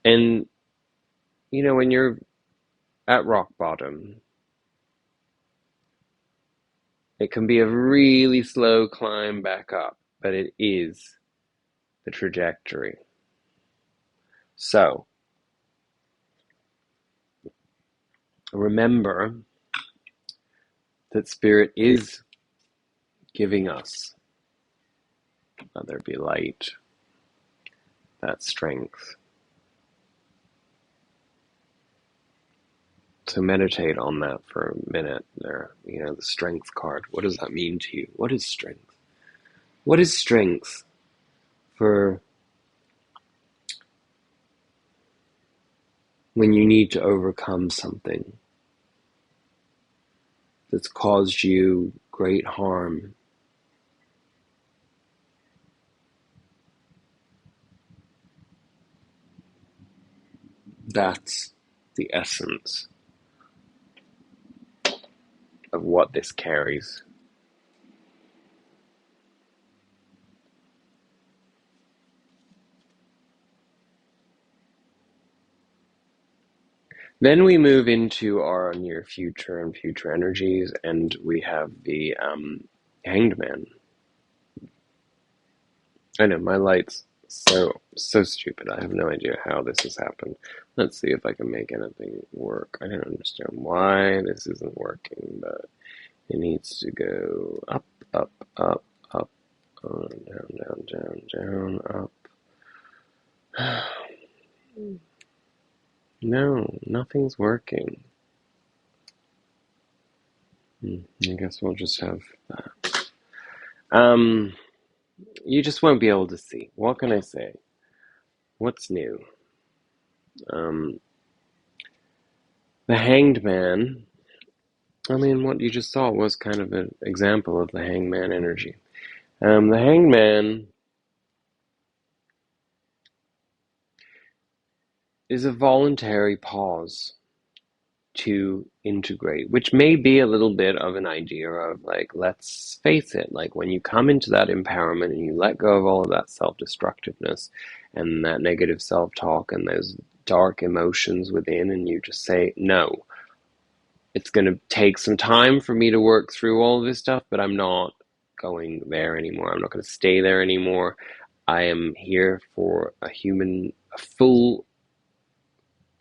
And, when you're at rock bottom, it can be a really slow climb back up, but it is the trajectory. So, remember that Spirit is giving us, whether it be light, that strength. So meditate on that for a minute there. The strength card. What does that mean to you? What is strength? What is strength for when you need to overcome something that's caused you great harm? That's the essence of what this carries. Then we move into our near future and future energies, and we have the Hanged Man. I know, my light's so stupid. I have no idea how this has happened. Let's see if I can make anything work. I don't understand why this isn't working, but it needs to go up, up, up, up, down, down, down, down, up. No, nothing's working. I guess we'll just have that. You just won't be able to see. What can I say? What's new? The Hanged Man. I mean, what you just saw was kind of an example of the Hangman energy. The Hangman is a voluntary pause to integrate, which may be a little bit of an idea of, like, let's face it, like when you come into that empowerment and you let go of all of that self-destructiveness and that negative self-talk and those dark emotions within, and you just say, no, it's going to take some time for me to work through all of this stuff, but I'm not going there anymore. I'm not going to stay there anymore. I am here for a full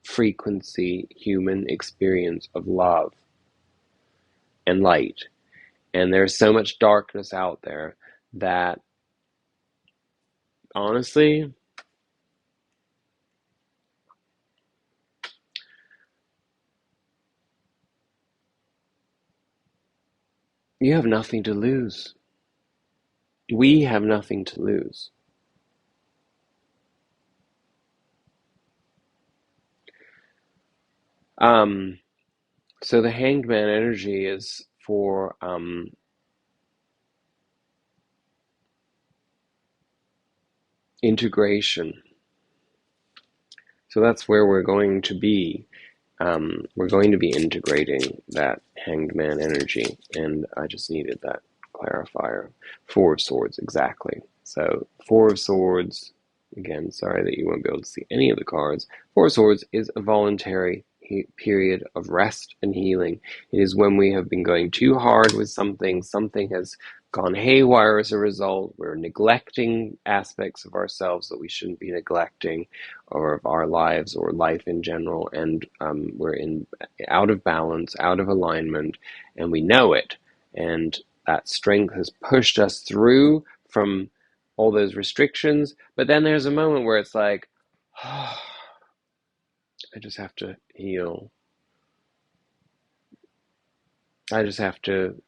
frequency human experience of love and light. And there's so much darkness out there that, honestly, you have nothing to lose. we have nothing to lose. Um, so the Hanged Man energy is for integration. So that's where we're going to be. We're going to be integrating that Hanged Man energy, and I just needed that clarifier. Four of Swords, exactly. So Four of Swords, again, sorry that you won't be able to see any of the cards. Four of Swords is a voluntary period of rest and healing. It is when we have been going too hard with something, something has gone haywire as a result, we're neglecting aspects of ourselves that we shouldn't be neglecting, or of our lives or life in general, and we're in out of balance, out of alignment, and we know it. And that strength has pushed us through from all those restrictions. But then there's a moment where it's like, oh, I just have to heal. I just have to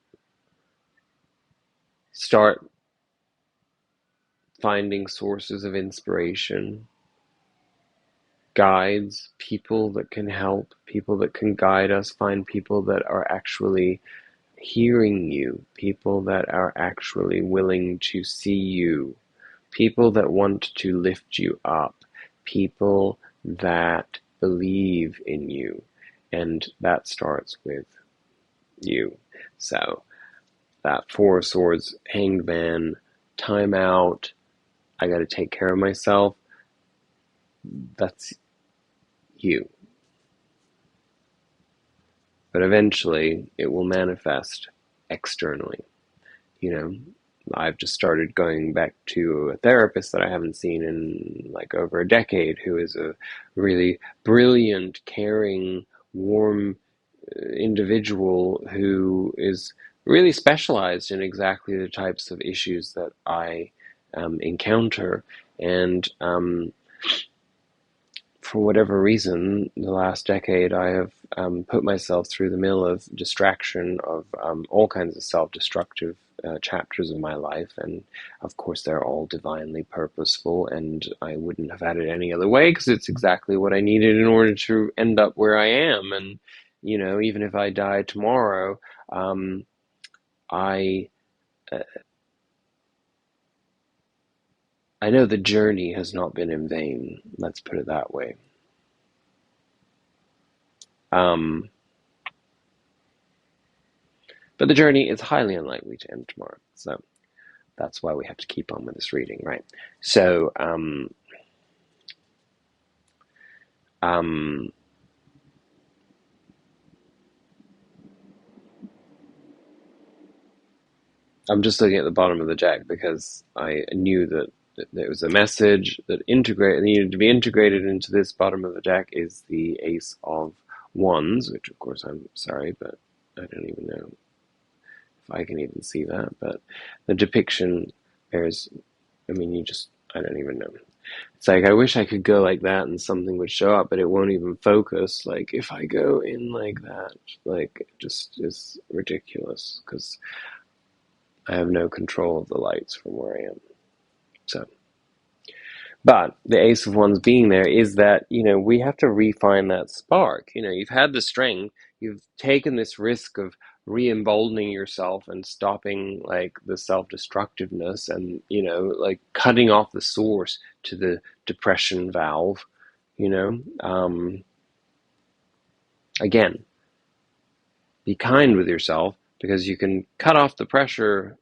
start finding sources of inspiration, guides, people that can help, people that can guide us, find people that are actually hearing you, people that are actually willing to see you, people that want to lift you up, people that believe in you. And that starts with you. So that Four of Swords, Hanged Man, time out, I got to take care of myself, that's you. But eventually it will manifest externally. You know, I've just started going back to a therapist that I haven't seen in like over a decade, who is a really brilliant, caring, warm individual who is really specialized in exactly the types of issues that I encounter. And for whatever reason, the last decade, I have put myself through the mill of distraction, of all kinds of self-destructive chapters of my life, and of course they're all divinely purposeful, and I wouldn't have had it any other way, because it's exactly what I needed in order to end up where I am. And even if I die tomorrow, I I know the journey has not been in vain. Let's put it that way. Um, but the journey is highly unlikely to end tomorrow, so that's why we have to keep on with this reading, right? So, um, I'm just looking at the bottom of the deck because I knew that there was a message that needed to be integrated into this bottom of the deck is the Ace of Wands, which of course I'm sorry, but I don't even know if I can even see that. But the depiction bears, I don't even know. It's like I wish I could go like that and something would show up, but it won't even focus. Like if I go in like that, like it just is ridiculous because I have no control of the lights from where I am. So, but the Ace of Wands being there is that, we have to refine that spark. You've had the strength, you've taken this risk of re-emboldening yourself and stopping like the self-destructiveness and, like cutting off the source to the depression valve, you know. Again, be kind with yourself because you can cut off the pressure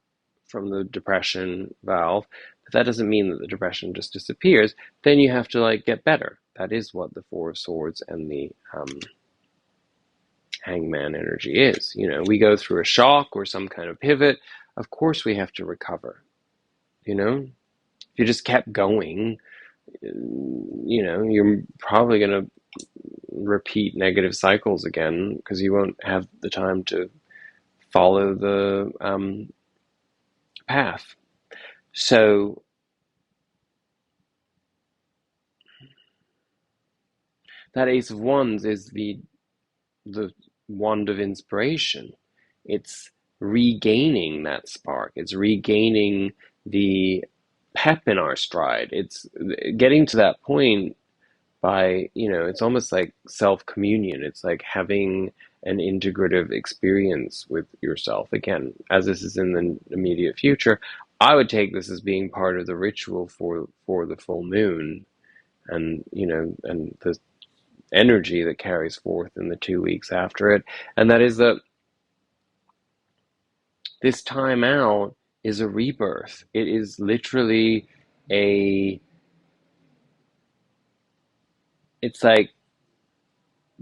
from the depression valve, but that doesn't mean that the depression just disappears. Then you have to like get better. That is what the Four of Swords and the Hangman energy is. We go through a shock or some kind of pivot. Of course, we have to recover. If you just kept going, you're probably going to repeat negative cycles again because you won't have the time to follow the path. So that Ace of Wands is the wand of inspiration. It's regaining that spark. It's regaining the pep in our stride. It's getting to that point by, it's almost like self-communion. It's like having an integrative experience with yourself. Again, as this is in the immediate future, I would take this as being part of the ritual for the full moon, and and the energy that carries forth in the 2 weeks after it. And that is that this time out is a rebirth. It is literally a, it's like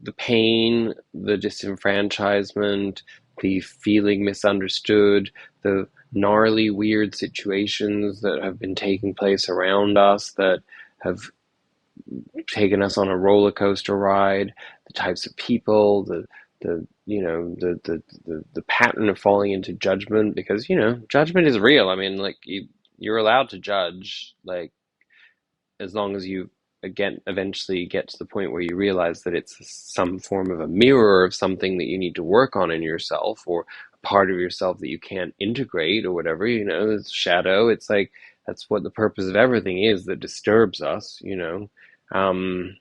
the pain, the disenfranchisement, the feeling misunderstood, the gnarly, weird situations that have been taking place around us that have taken us on a roller coaster ride, the types of people, the pattern of falling into judgment, because judgment is real. I mean, like, you're allowed to judge, like, as long as you again eventually get to the point where you realize that it's some form of a mirror of something that you need to work on in yourself, or a part of yourself that you can't integrate, or whatever. It's shadow. It's like that's what the purpose of everything is that disturbs us. um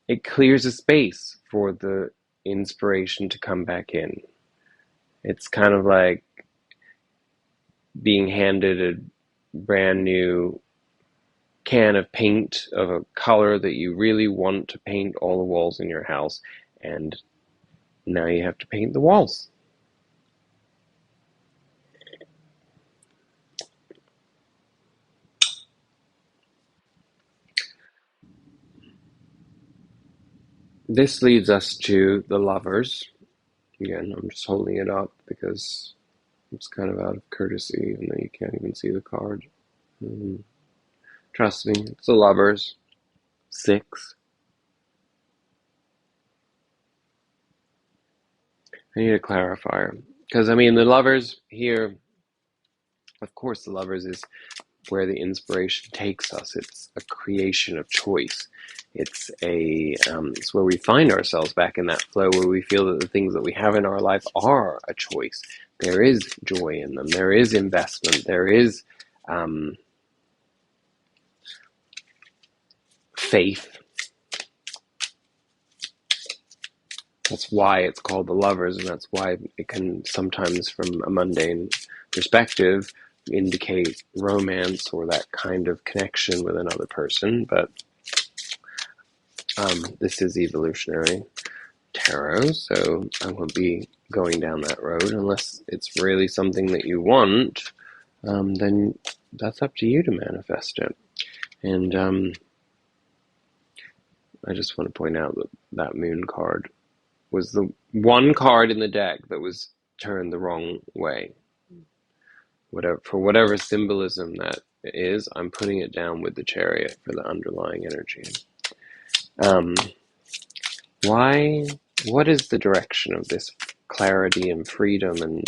it clears a space for the inspiration to come back in. It's kind of like being handed a brand new can of paint of a color that you really want to paint all the walls in your house, and now you have to paint the walls. This leads us to the lovers. Again, I'm just holding it up because it's kind of out of courtesy, even though you can't even see the card. Mm, Trust me, it's the lovers. Six. I need a clarifier. Because, I mean, the lovers here, of course, the lovers is where the inspiration takes us. It's a creation of choice. It's where we find ourselves back in that flow where we feel that the things that we have in our life are a choice. There is joy in them. There is investment. There is um, faith. That's why it's called the lovers, and that's why it can sometimes, from a mundane perspective, indicate romance or that kind of connection with another person. But this is evolutionary tarot, so I won't be going down that road unless it's really something that you want. Then that's up to you to manifest it. And I just want to point out that that moon card was the one card in the deck that was turned the wrong way. For whatever symbolism that is, I'm putting it down with the Chariot for the underlying energy. Um, why? What is the direction of this clarity and freedom and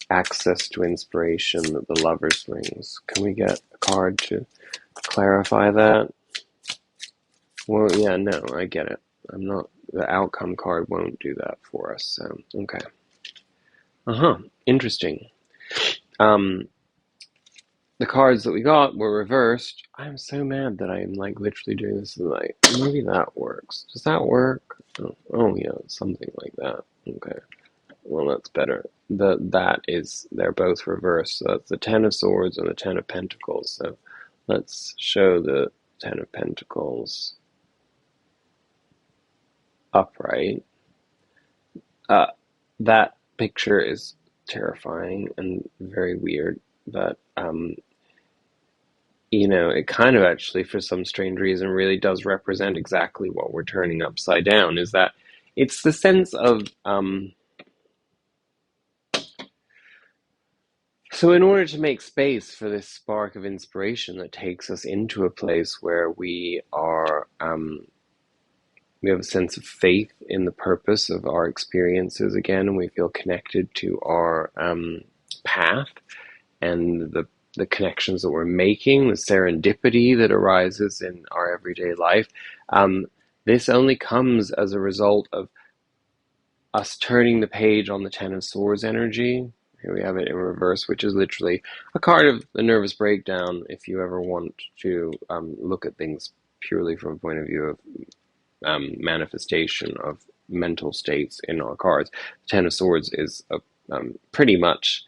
access to inspiration that the Lovers brings? Can we get a card to clarify that? Well, yeah, no, I get it. I'm not. The outcome card won't do that for us. So, okay. Interesting. Um, the cards that we got were reversed. I'm so mad that I'm like literally doing this tonight. Maybe that works. Does that work? Oh yeah, something like that. Okay. Well, that's better. They're both reversed. So that's the Ten of Swords and the Ten of Pentacles. So let's show the Ten of Pentacles upright. Uh, that picture is terrifying and very weird, but it kind of actually, for some strange reason, really does represent exactly what we're turning upside down. Is that it's the sense of so in order to make space for this spark of inspiration that takes us into a place where we have a sense of faith in the purpose of our experiences again, and we feel connected to our path and the connections that we're making, the serendipity that arises in our everyday life. this only comes as a result of us turning the page on the Ten of Swords energy. Here we have it in reverse, which is literally a card of the nervous breakdown if you ever want to look at things purely from a point of view of manifestation of mental states in our cards. The Ten of Swords is pretty much,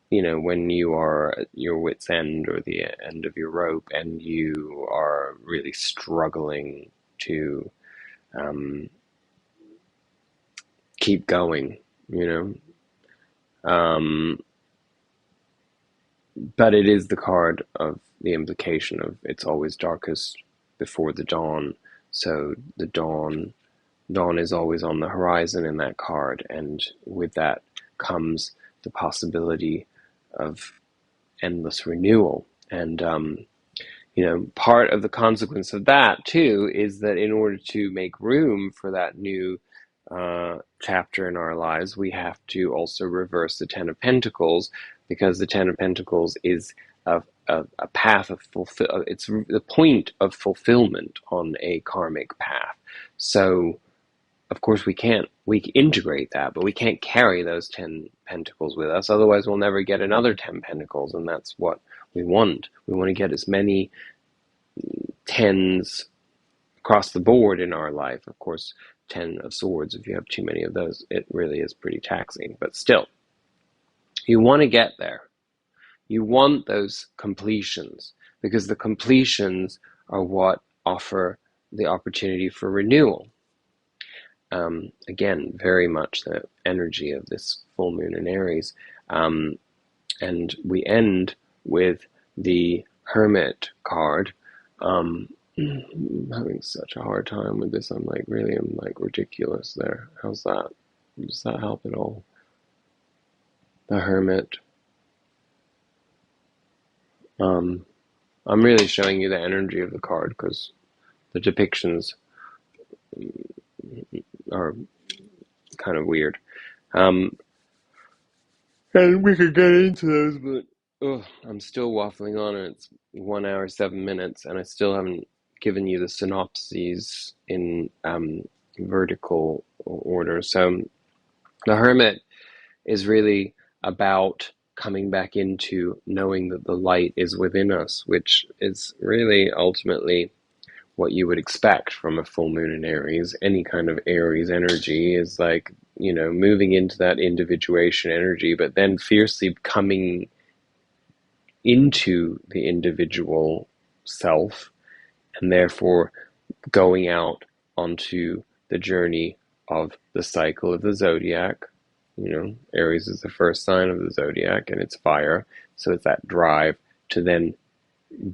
when you are at your wit's end or the end of your rope and you are really struggling to keep going, Um, but it is the card of the implication of it's always darkest before the dawn. So the dawn is always on the horizon in that card, and with that comes the possibility of endless renewal. And part of the consequence of that too is that in order to make room for that new chapter in our lives, we have to also reverse the Ten of Pentacles, because the Ten of Pentacles is a path of it's the point of fulfillment on a karmic path. So of course we integrate that, but we can't carry those 10 pentacles with us. Otherwise we'll never get another 10 pentacles, and that's what we want. We want to get as many tens across the board in our life. Of course, 10 of Swords, if you have too many of those, it really is pretty taxing. But still, you want to get there. You want those completions, because the completions are what offer the opportunity for renewal. Again, very much the energy of this full moon in Aries. And we end with the Hermit card. I'm having such a hard time with this. I'm like ridiculous there. How's that? Does that help at all? The Hermit. I'm really showing you the energy of the card because the depictions are kind of weird. And we could get into those, but I'm still waffling on, and it's 1 hour, 7 minutes, and I still haven't given you the synopses in vertical order. So the Hermit is really about coming back into knowing that the light is within us, which is really ultimately what you would expect from a full moon in Aries. Any kind of Aries energy is like, moving into that individuation energy, but then fiercely coming into the individual self, and therefore going out onto the journey of the cycle of the zodiac. Aries is the first sign of the zodiac, and it's fire, so it's that drive to then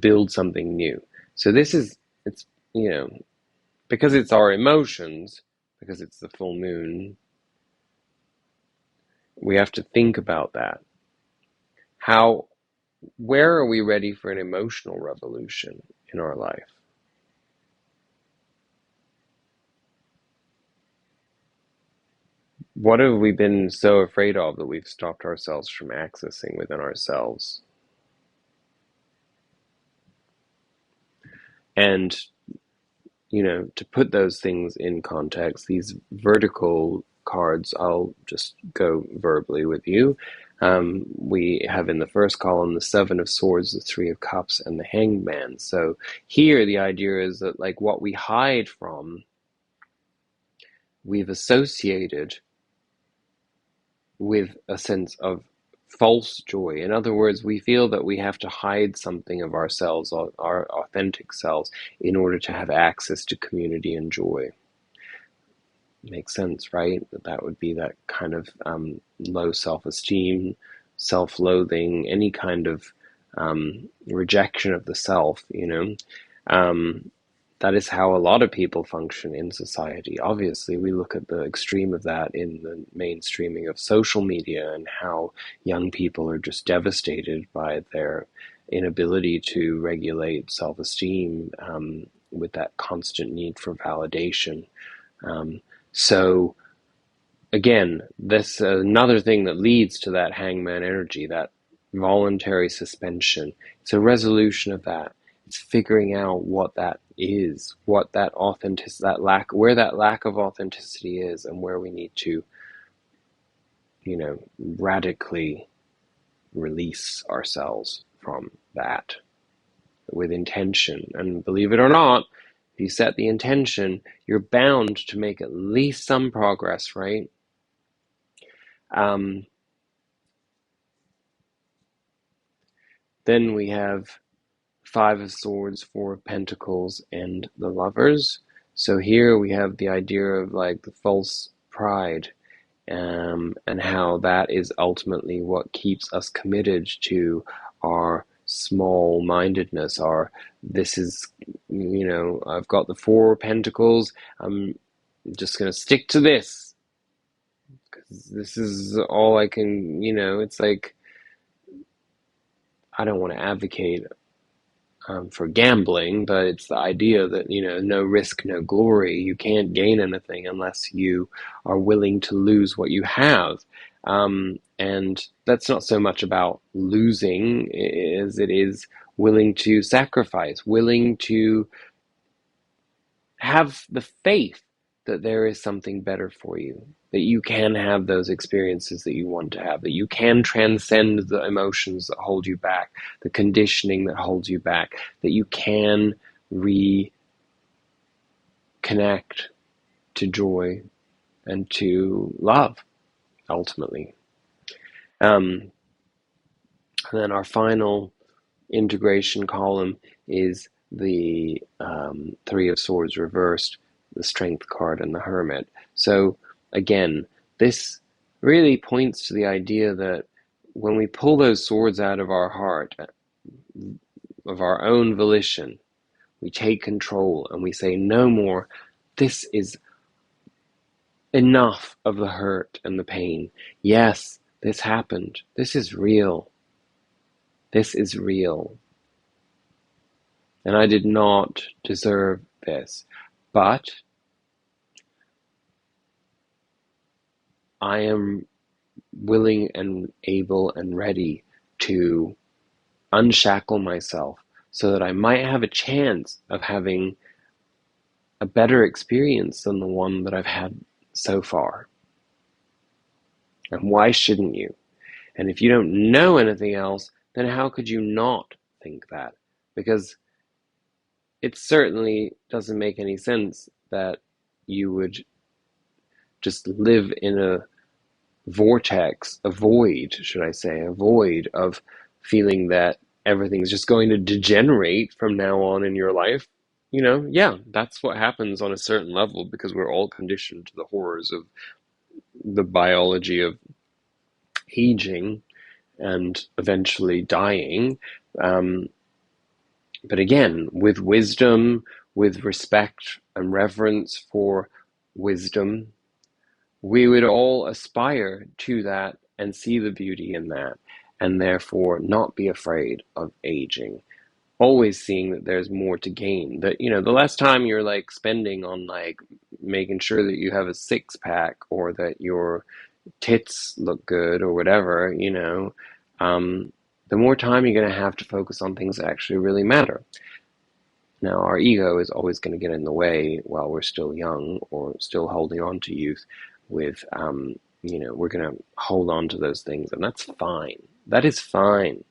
build something new. So it's because it's our emotions, because it's the full moon, we have to think about that. Where are we ready for an emotional revolution in our life? What have we been so afraid of that we've stopped ourselves from accessing within ourselves? And, to put those things in context, these vertical cards, I'll just go verbally with you. We have in the first column the Seven of Swords, the Three of Cups, and the Hanged Man. So here the idea is that what we hide from, we've associated with a sense of false joy. In other words, we feel that we have to hide something of ourselves, our authentic selves, in order to have access to community and joy. Makes sense, right? That would be that kind of low self-esteem, self-loathing, any kind of rejection of the self, that is how a lot of people function in society. Obviously, we look at the extreme of that in the mainstreaming of social media and how young people are just devastated by their inability to regulate self-esteem with that constant need for validation. So again, this another thing that leads to that hangman energy, that voluntary suspension. It's a resolution of that. It's figuring out what that is, what that authenticity, that lack, where that lack of authenticity is, and where we need to, radically release ourselves from that with intention. And believe it or not, if you set the intention, you're bound to make at least some progress, right? Um, then we have Five of Swords, Four of Pentacles, and the Lovers. So here we have the idea of like the false pride, and how that is ultimately what keeps us committed to our small-mindedness. Our this is, I've got the Four of Pentacles. I'm just going to stick to this because this is all I can. It's like I don't want to advocate for gambling, but it's the idea that, no risk, no glory. You can't gain anything unless you are willing to lose what you have. And that's not so much about losing as it is willing to sacrifice, willing to have the faith that there is something better for you, that you can have those experiences that you want to have, that you can transcend the emotions that hold you back, the conditioning that holds you back, that you can reconnect to joy and to love, ultimately. And then our final integration column is the Three of Swords reversed, the Strength card, and the Hermit. So again, this really points to the idea that when we pull those swords out of our heart, of our own volition, we take control and we say, no more. This is enough of the hurt and the pain. Yes, this happened. This is real. This is real. And I did not deserve this. But I am willing and able and ready to unshackle myself so that I might have a chance of having a better experience than the one that I've had so far. And why shouldn't you? And if you don't know anything else, then how could you not think that? Because it certainly doesn't make any sense that you would just live in a vortex, a void, should I say, a void of feeling that everything's just going to degenerate from now on in your life. Yeah, that's what happens on a certain level because we're all conditioned to the horrors of the biology of aging and eventually dying. Um, but again, with wisdom, with respect and reverence for wisdom, we would all aspire to that and see the beauty in that, and therefore not be afraid of aging. Always seeing that there's more to gain. That, the less time you're like spending on like making sure that you have a six pack or that your tits look good or whatever, the more time you're going to have to focus on things that actually really matter. Now, our ego is always going to get in the way while we're still young or still holding on to youth with, we're going to hold on to those things, and that's fine. That is fine.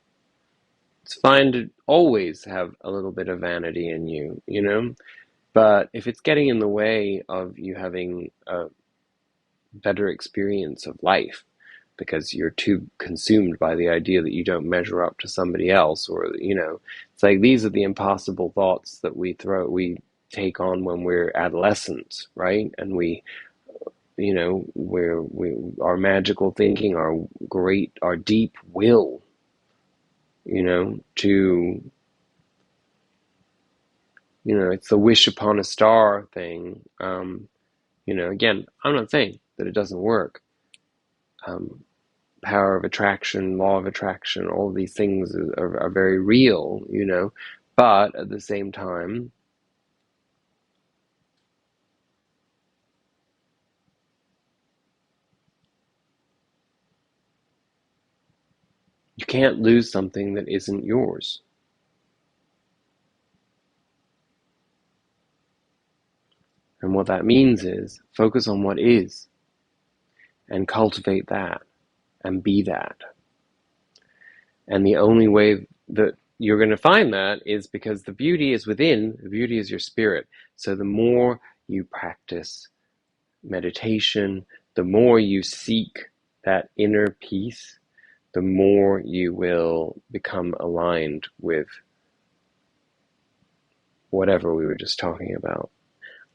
It's fine to always have a little bit of vanity in you. But if it's getting in the way of you having a better experience of life, because you're too consumed by the idea that you don't measure up to somebody else, or it's like these are the impossible thoughts that we take on when we're adolescents, right? And our magical thinking, our deep will, to it's the wish upon a star thing. Again, I'm not saying that it doesn't work. Power of attraction, law of attraction, all of these things are very real, but at the same time, you can't lose something that isn't yours. And what that means is focus on what is and cultivate that and be that. And the only way that you're going to find that is because the beauty is within, the beauty is your spirit. So the more you practice meditation, the more you seek that inner peace, the more you will become aligned with whatever we were just talking about.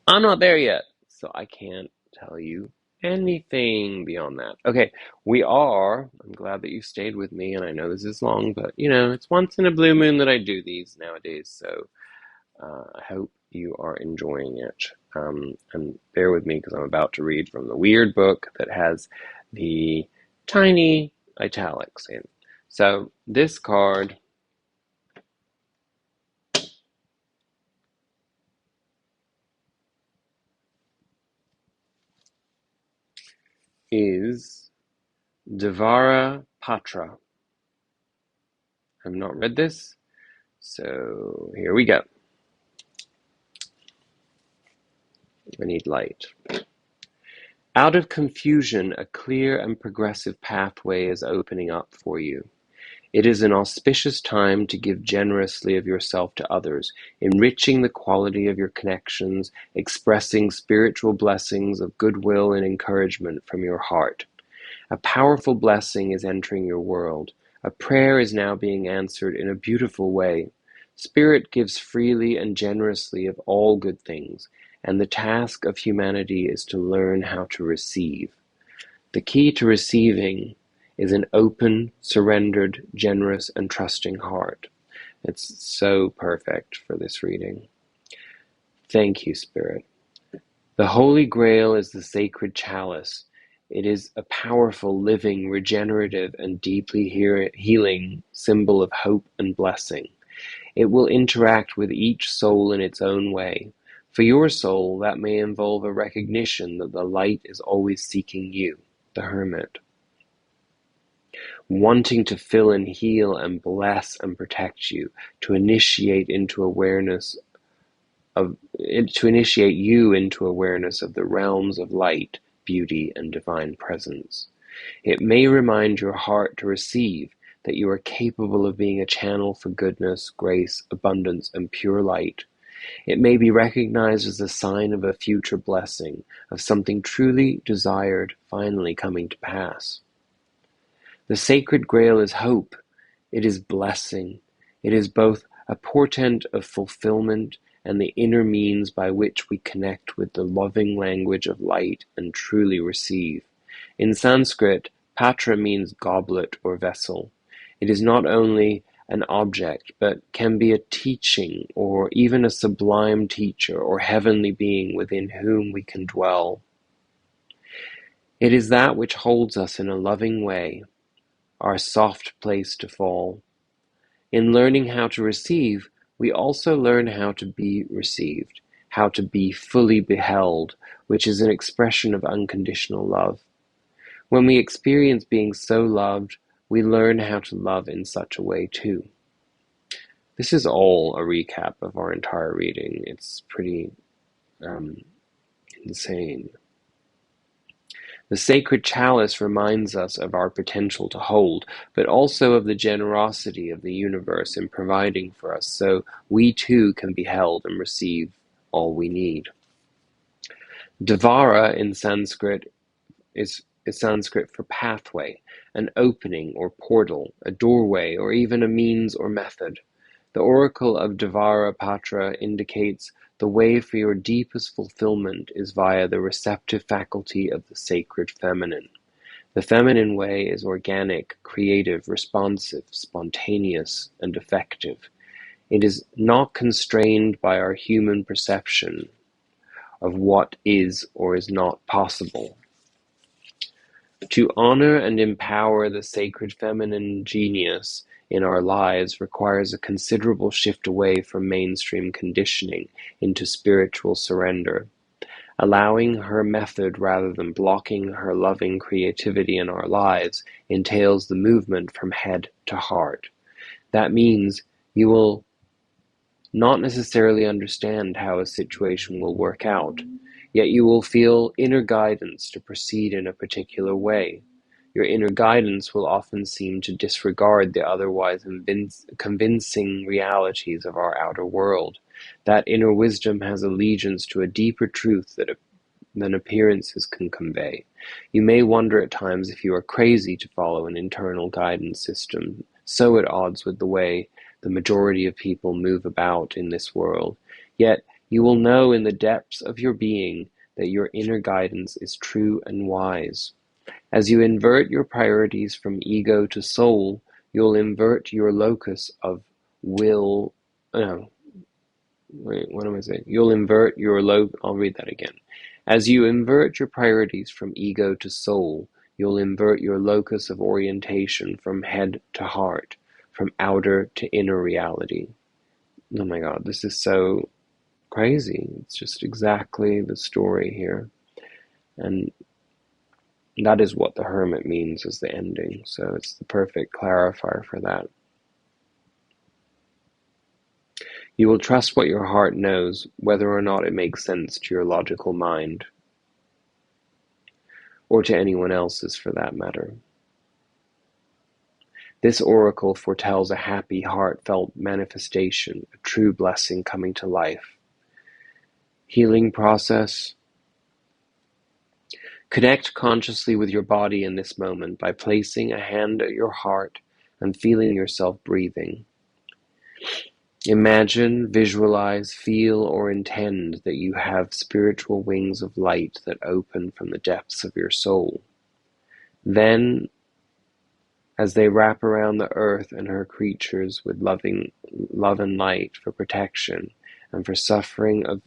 I'm not there yet, so I can't tell you anything beyond that. Okay, I'm glad that you stayed with me, and I know this is long, but it's once in a blue moon that I do these nowadays, so I hope you are enjoying it. And bear with me because I'm about to read from the weird book that has the tiny italics in. So this card is Devara Patra. I've not read this, so here we go. I need light. Out of confusion, a clear and progressive pathway is opening up for you. It is an auspicious time to give generously of yourself to others, enriching the quality of your connections, expressing spiritual blessings of goodwill and encouragement from your heart. A powerful blessing is entering your world. A prayer is now being answered in a beautiful way. Spirit gives freely and generously of all good things, and the task of humanity is to learn how to receive. The key to receiving is an open, surrendered, generous, and trusting heart. It's so perfect for this reading. Thank you, Spirit. The Holy Grail is the sacred chalice. It is a powerful, living, regenerative, and deeply healing symbol of hope and blessing. It will interact with each soul in its own way. For your soul, that may involve a recognition that the light is always seeking you, the hermit, wanting to fill and heal and bless and protect you, to initiate you into awareness of the realms of light, beauty, and divine presence. It may remind your heart to receive that you are capable of being a channel for goodness, grace, abundance, and pure light. It may be recognized as a sign of a future blessing, of something truly desired finally coming to pass. The sacred grail is hope. It is blessing. It is both a portent of fulfillment and the inner means by which we connect with the loving language of light and truly receive. In Sanskrit, patra means goblet or vessel. It is not only an object, but can be a teaching or even a sublime teacher or heavenly being within whom we can dwell. It is that which holds us in a loving way, our soft place to fall. In learning how to receive, we also learn how to be received, how to be fully beheld, which is an expression of unconditional love. When we experience being so loved, we learn how to love in such a way too. This is all a recap of our entire reading. It's pretty insane. The sacred chalice reminds us of our potential to hold, but also of the generosity of the universe in providing for us so we too can be held and receive all we need. Dvara in Sanskrit is Sanskrit for pathway, an opening or portal, a doorway, or even a means or method. The oracle of Devara Patra indicates the way for your deepest fulfillment is via the receptive faculty of the sacred feminine. The feminine way is organic, creative, responsive, spontaneous, and effective. It is not constrained by our human perception of what is or is not possible. To honor and empower the sacred feminine genius in our lives requires a considerable shift away from mainstream conditioning into spiritual surrender. Allowing her method rather than blocking her loving creativity in our lives entails the movement from head to heart. That means you will not necessarily understand how a situation will work out. Yet you will feel inner guidance to proceed in a particular way. Your inner guidance will often seem to disregard the otherwise convincing realities of our outer world. That inner wisdom has allegiance to a deeper truth than appearances can convey. You may wonder at times if you are crazy to follow an internal guidance system so at odds with the way the majority of people move about in this world. Yet you will know in the depths of your being that your inner guidance is true and wise. As you invert your priorities from ego to soul, you'll invert your locus of will. No, wait, what am I saying? You'll invert your I'll read that again. As you invert your priorities from ego to soul, you'll invert your locus of orientation from head to heart, from outer to inner reality. Oh my God, this is so crazy. It's just exactly the story here. And that is what the Hermit means as the ending. So it's the perfect clarifier for that. You will trust what your heart knows, whether or not it makes sense to your logical mind, or to anyone else's for that matter. This oracle foretells a happy, heartfelt manifestation, a true blessing coming to life. Healing process. Connect consciously with your body in this moment by placing a hand at your heart and feeling yourself breathing. Imagine, visualize, feel, or intend that you have spiritual wings of light that open from the depths of your soul. Then, as they wrap around the earth and her creatures with love and light for protection and for suffering of...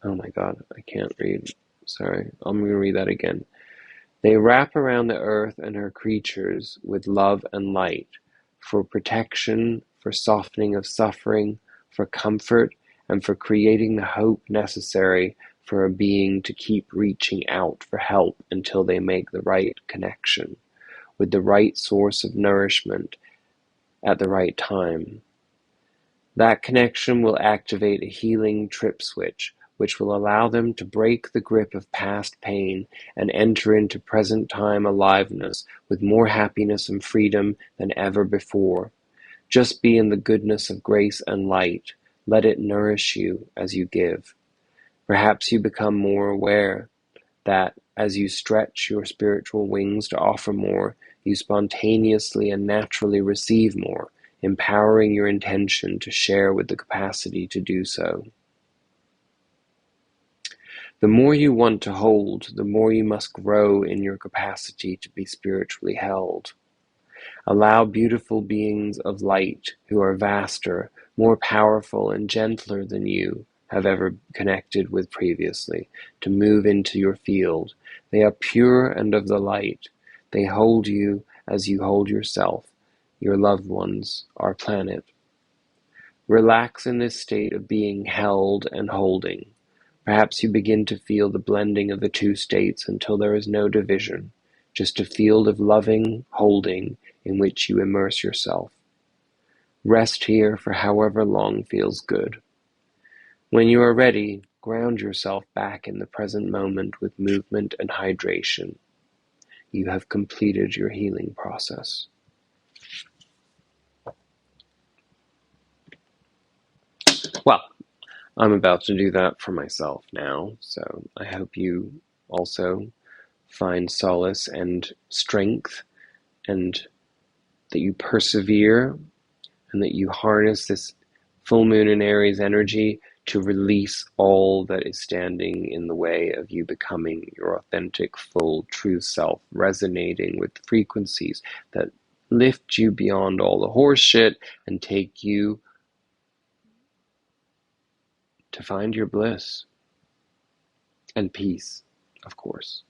Oh my God, I can't read. Sorry, I'm going to read that again. They wrap around the earth and her creatures with love and light for protection, for softening of suffering, for comfort, and for creating the hope necessary for a being to keep reaching out for help until they make the right connection with the right source of nourishment at the right time. That connection will activate a healing trip switch, which will allow them to break the grip of past pain and enter into present time aliveness with more happiness and freedom than ever before. Just be in the goodness of grace and light. Let it nourish you as you give. Perhaps you become more aware that as you stretch your spiritual wings to offer more, you spontaneously and naturally receive more, empowering your intention to share with the capacity to do so. The more you want to hold, the more you must grow in your capacity to be spiritually held. Allow beautiful beings of light who are vaster, more powerful and gentler than you have ever connected with previously to move into your field. They are pure and of the light. They hold you as you hold yourself, your loved ones, our planet. Relax in this state of being held and holding. Perhaps you begin to feel the blending of the two states until there is no division, just a field of loving holding in which you immerse yourself. Rest here for however long feels good. When you are ready, ground yourself back in the present moment with movement and hydration. You have completed your healing process. Well, I'm about to do that for myself now, so I hope you also find solace and strength, and that you persevere, and that you harness this full moon in Aries energy to release all that is standing in the way of you becoming your authentic, full, true self, resonating with frequencies that lift you beyond all the horse shit and take you to find your bliss and peace, of course.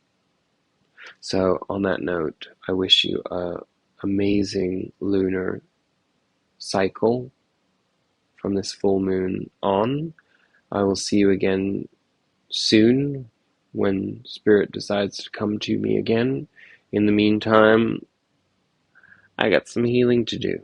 So on that note, I wish you an amazing lunar cycle from this full moon on. I will see you again soon when Spirit decides to come to me again. In the meantime, I got some healing to do.